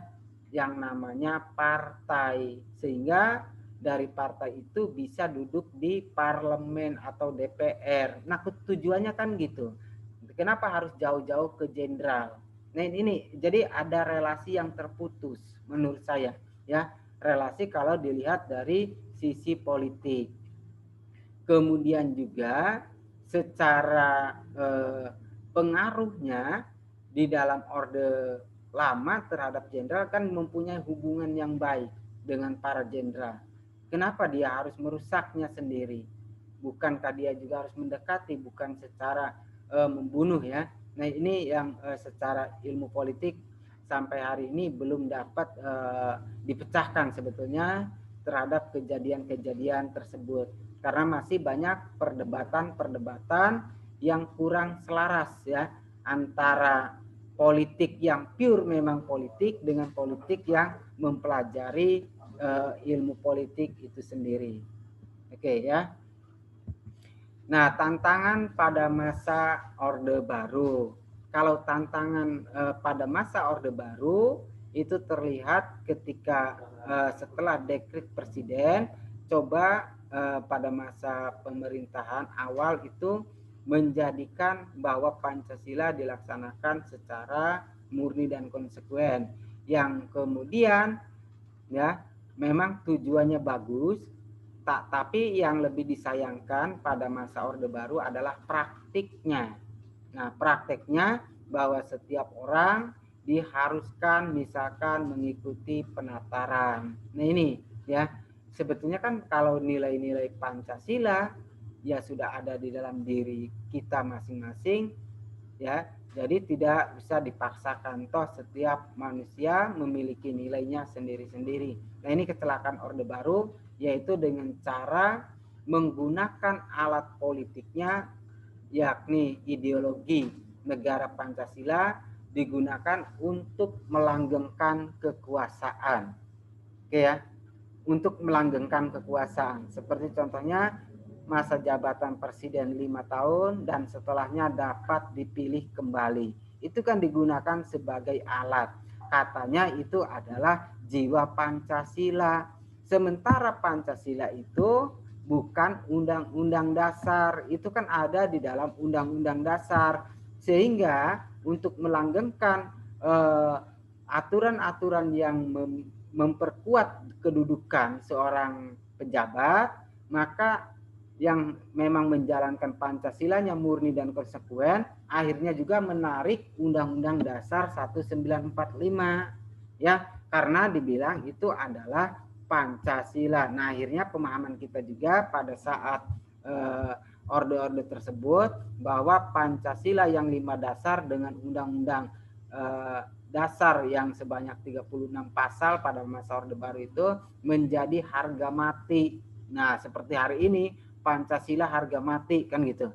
yang namanya partai, sehingga dari partai itu bisa duduk di parlemen atau DPR. Nah, tujuannya kan gitu. Kenapa harus jauh-jauh ke jenderal? Nah, ini jadi ada relasi yang terputus menurut saya, ya. Relasi kalau dilihat dari sisi politik. Kemudian juga secara pengaruhnya di dalam Orde Lama terhadap jenderal kan mempunyai hubungan yang baik dengan para jenderal. Kenapa dia harus merusaknya sendiri? Bukankah dia juga harus mendekati, bukan secara membunuh ya? Nah ini yang secara ilmu politik sampai hari ini belum dapat dipecahkan sebetulnya terhadap kejadian-kejadian tersebut. Karena masih banyak perdebatan-perdebatan yang kurang selaras ya antara politik yang pure memang politik dengan politik yang mempelajari ilmu politik itu sendiri. Oke ya. Nah, tantangan pada masa Orde Baru. Kalau tantangan pada masa Orde Baru itu terlihat ketika setelah dekret presiden, coba pada masa pemerintahan awal itu menjadikan bahwa Pancasila dilaksanakan secara murni dan konsekuen, yang kemudian ya memang tujuannya bagus, tapi yang lebih disayangkan pada masa Orde Baru adalah praktiknya. Nah, praktiknya bahwa setiap orang diharuskan misalkan mengikuti penataran. Nah ini ya, sebetulnya kan kalau nilai-nilai Pancasila ya sudah ada di dalam diri kita masing-masing ya, jadi tidak bisa dipaksakan, toh setiap manusia memiliki nilainya sendiri-sendiri. Nah ini kecelakaan Orde Baru, yaitu dengan cara menggunakan alat politiknya yakni ideologi negara Pancasila digunakan untuk melanggengkan kekuasaan. Oke ya, untuk melanggengkan kekuasaan. Seperti contohnya masa jabatan presiden 5 tahun dan setelahnya dapat dipilih kembali. Itu kan digunakan sebagai alat. Katanya itu adalah jiwa Pancasila. Sementara Pancasila itu bukan undang-undang dasar. Itu kan ada di dalam undang-undang dasar. Sehingga untuk melanggengkan aturan-aturan yang memperkuat kedudukan seorang pejabat, maka yang memang menjalankan Pancasilanya murni dan konsekuen, akhirnya juga menarik Undang-Undang Dasar 1945 ya, karena dibilang itu adalah Pancasila. Nah, akhirnya pemahaman kita juga pada saat orde-orde tersebut bahwa Pancasila yang 5 dasar dengan Undang-Undang dasar yang sebanyak 36 pasal pada masa Orde Baru itu menjadi harga mati. Nah, seperti hari ini Pancasila harga mati kan gitu.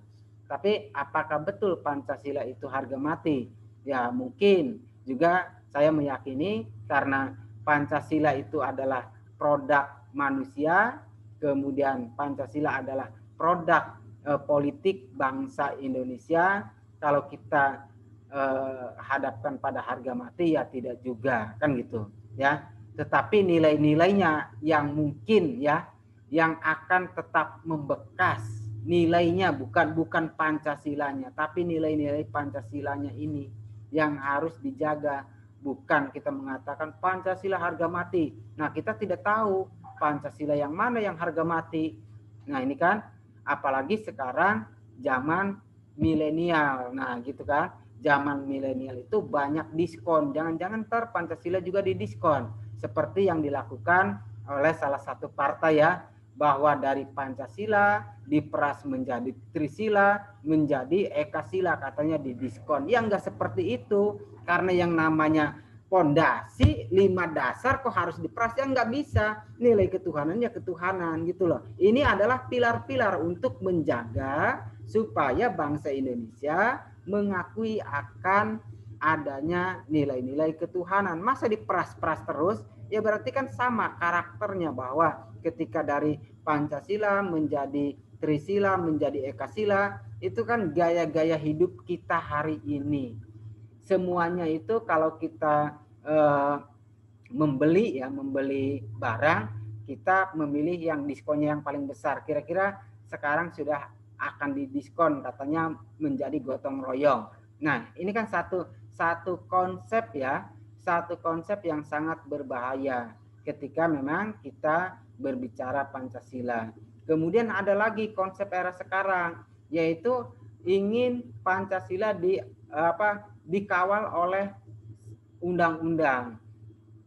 Tapi apakah betul Pancasila itu harga mati? Ya, mungkin juga saya meyakini karena Pancasila itu adalah produk manusia, kemudian Pancasila adalah produk politik bangsa Indonesia. Kalau kita hadapkan pada harga mati ya tidak juga kan gitu ya. Tetapi nilai-nilainya yang mungkin ya yang akan tetap membekas, nilainya bukan Pancasilanya, tapi nilai-nilai Pancasilanya ini yang harus dijaga. Bukan kita mengatakan Pancasila harga mati. Nah, kita tidak tahu Pancasila yang mana yang harga mati. Nah, ini kan apalagi sekarang zaman milenial. Nah, gitu kan. Zaman milenial itu banyak diskon. Jangan-jangan ntar Pancasila juga didiskon. Seperti yang dilakukan oleh salah satu partai ya. Bahwa dari Pancasila diperas menjadi Trisila, menjadi Ekasila, katanya didiskon. Ya enggak seperti itu. Karena yang namanya pondasi 5 dasar kok harus diperas, ya nggak bisa. Nilai ketuhanannya ketuhanan gitu loh. Ini adalah pilar-pilar untuk menjaga supaya bangsa Indonesia mengakui akan adanya nilai-nilai ketuhanan. Masa diperas-peras terus? Ya berarti kan sama karakternya, bahwa ketika dari Pancasila menjadi Trisila, menjadi Ekasila, itu kan gaya-gaya hidup kita hari ini. Semuanya itu kalau kita membeli barang, kita memilih yang diskonnya yang paling besar. Kira-kira sekarang sudah akan didiskon katanya menjadi gotong royong. Nah, ini kan satu konsep ya, satu konsep yang sangat berbahaya ketika memang kita berbicara Pancasila. Kemudian ada lagi konsep era sekarang, yaitu ingin Pancasila dikawal oleh undang-undang.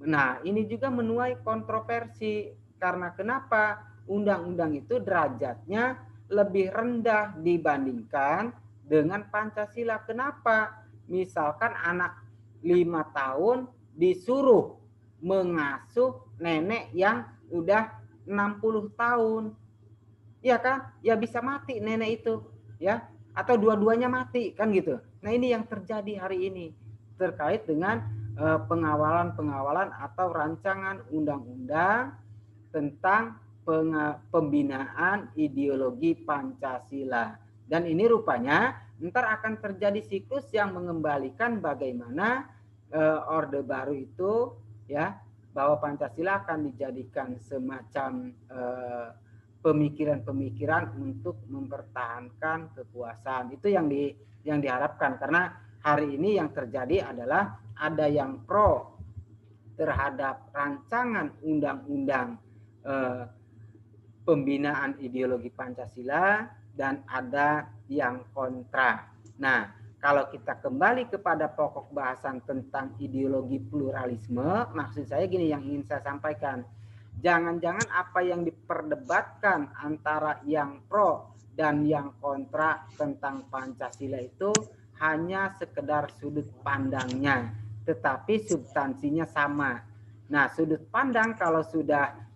Nah, ini juga menuai kontroversi karena kenapa? Undang-undang itu derajatnya lebih rendah dibandingkan dengan Pancasila. Kenapa? Misalkan anak 5 tahun disuruh mengasuh nenek yang udah 60 tahun. Ya kan? Ya bisa mati nenek itu, ya. Atau dua-duanya mati kan gitu. Nah, ini yang terjadi hari ini terkait dengan pengawalan atau rancangan undang-undang tentang pembinaan ideologi Pancasila. Dan ini rupanya ntar akan terjadi siklus yang mengembalikan bagaimana Orde Baru itu ya, bahwa Pancasila akan dijadikan semacam pemikiran-pemikiran untuk mempertahankan kekuasaan. Itu yang diharapkan, karena hari ini yang terjadi adalah ada yang pro terhadap rancangan undang-undang pembinaan ideologi Pancasila dan ada yang kontra. Nah, kalau kita kembali kepada pokok bahasan tentang ideologi pluralisme, maksud saya gini yang ingin saya sampaikan. Jangan-jangan apa yang diperdebatkan antara yang pro dan yang kontra tentang Pancasila itu hanya sekedar sudut pandangnya, tetapi substansinya sama. Nah, sudut pandang kalau sudah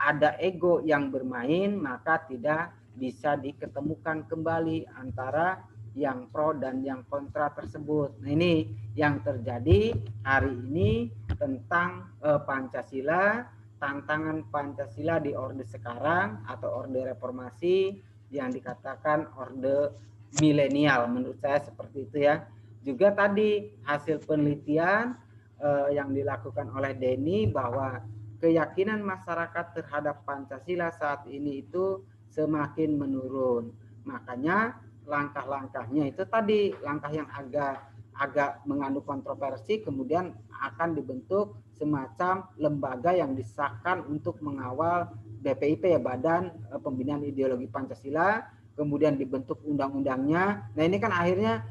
ada ego yang bermain, maka tidak bisa diketemukan kembali antara yang pro dan yang kontra tersebut. Nah, ini yang terjadi hari ini tentang Pancasila, tantangan Pancasila di orde sekarang atau orde reformasi yang dikatakan orde milenial. Menurut saya seperti itu ya. Juga tadi hasil penelitian yang dilakukan oleh Denny bahwa keyakinan masyarakat terhadap Pancasila saat ini itu semakin menurun. Makanya langkah-langkahnya itu tadi langkah yang agak mengandung kontroversi, kemudian akan dibentuk semacam lembaga yang disahkan untuk mengawal BPIP ya, Badan Pembinaan Ideologi Pancasila, kemudian dibentuk undang-undangnya. Nah, ini kan akhirnya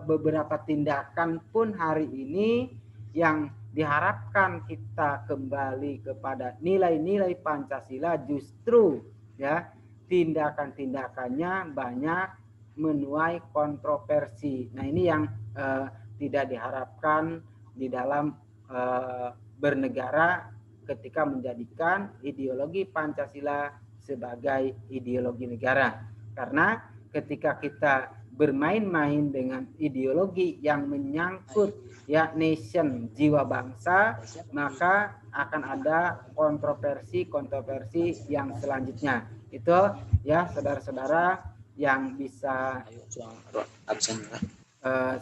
beberapa tindakan pun hari ini yang diharapkan kita kembali kepada nilai-nilai Pancasila, justru ya tindakan-tindakannya banyak menuai kontroversi. Nah, ini yang tidak diharapkan di dalam bernegara ketika menjadikan ideologi Pancasila sebagai ideologi negara. Karena ketika kita bermain-main dengan ideologi yang menyangkut ya nation, jiwa bangsa, maka akan ada kontroversi yang selanjutnya. Itu ya saudara-saudara yang bisa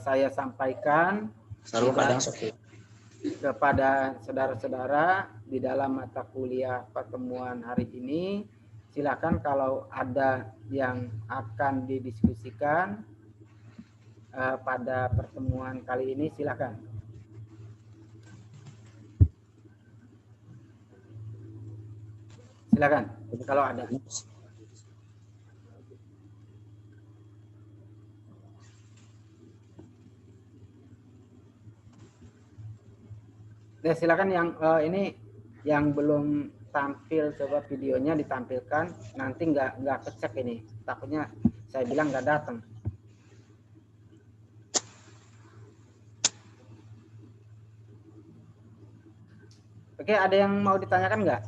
saya sampaikan kepada saudara-saudara di dalam mata kuliah pertemuan hari ini. Silakan kalau ada yang akan didiskusikan pada pertemuan kali ini, silakan. Silakan kalau ada. Nah, silakan yang ini yang belum tampil, coba videonya ditampilkan. Nanti nggak kecek ini, takutnya saya bilang nggak datang. Oke, ada yang mau ditanyakan nggak?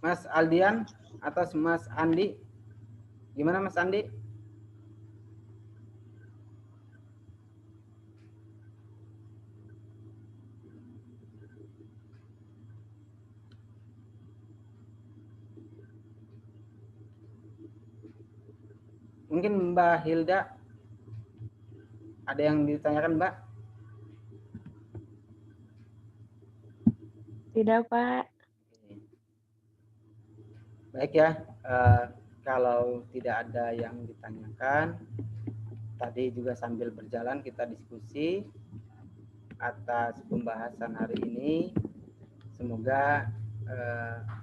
Mas Aldian atau Mas Andi? Gimana Mas Andi? Mungkin Mbak Hilda, ada yang ditanyakan Mbak? Tidak, Pak. Baik ya, kalau tidak ada yang ditanyakan, tadi juga sambil berjalan kita diskusi atas pembahasan hari ini. Semoga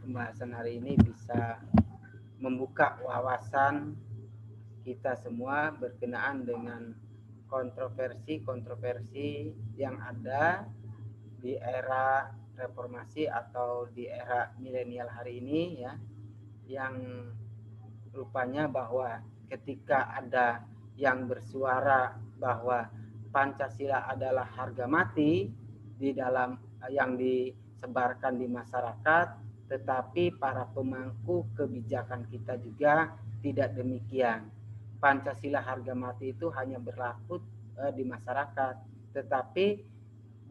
pembahasan hari ini bisa membuka wawasan kita semua berkenaan dengan kontroversi yang ada di era reformasi atau di era milenial hari ini ya, yang rupanya bahwa ketika ada yang bersuara bahwa Pancasila adalah harga mati di dalam yang disebarkan di masyarakat, tetapi para pemangku kebijakan kita juga tidak demikian. Pancasila harga mati itu hanya berlaku di masyarakat, tetapi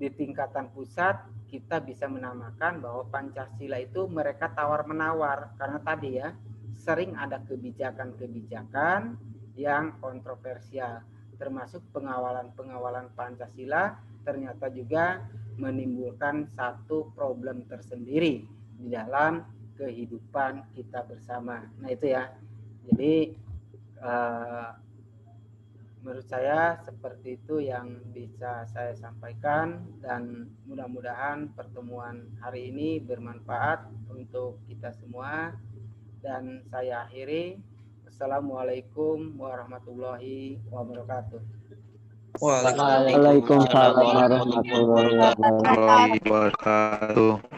di tingkatan pusat kita bisa menamakan bahwa Pancasila itu mereka tawar-menawar, karena tadi ya sering ada kebijakan-kebijakan yang kontroversial, termasuk pengawalan Pancasila ternyata juga menimbulkan satu problem tersendiri di dalam kehidupan kita bersama. Nah itu ya, jadi menurut saya seperti itu yang bisa saya sampaikan, dan mudah-mudahan pertemuan hari ini bermanfaat untuk kita semua, dan saya akhiri. Assalamualaikum warahmatullahi wabarakatuh. Waalaikumsalam warahmatullahi wabarakatuh.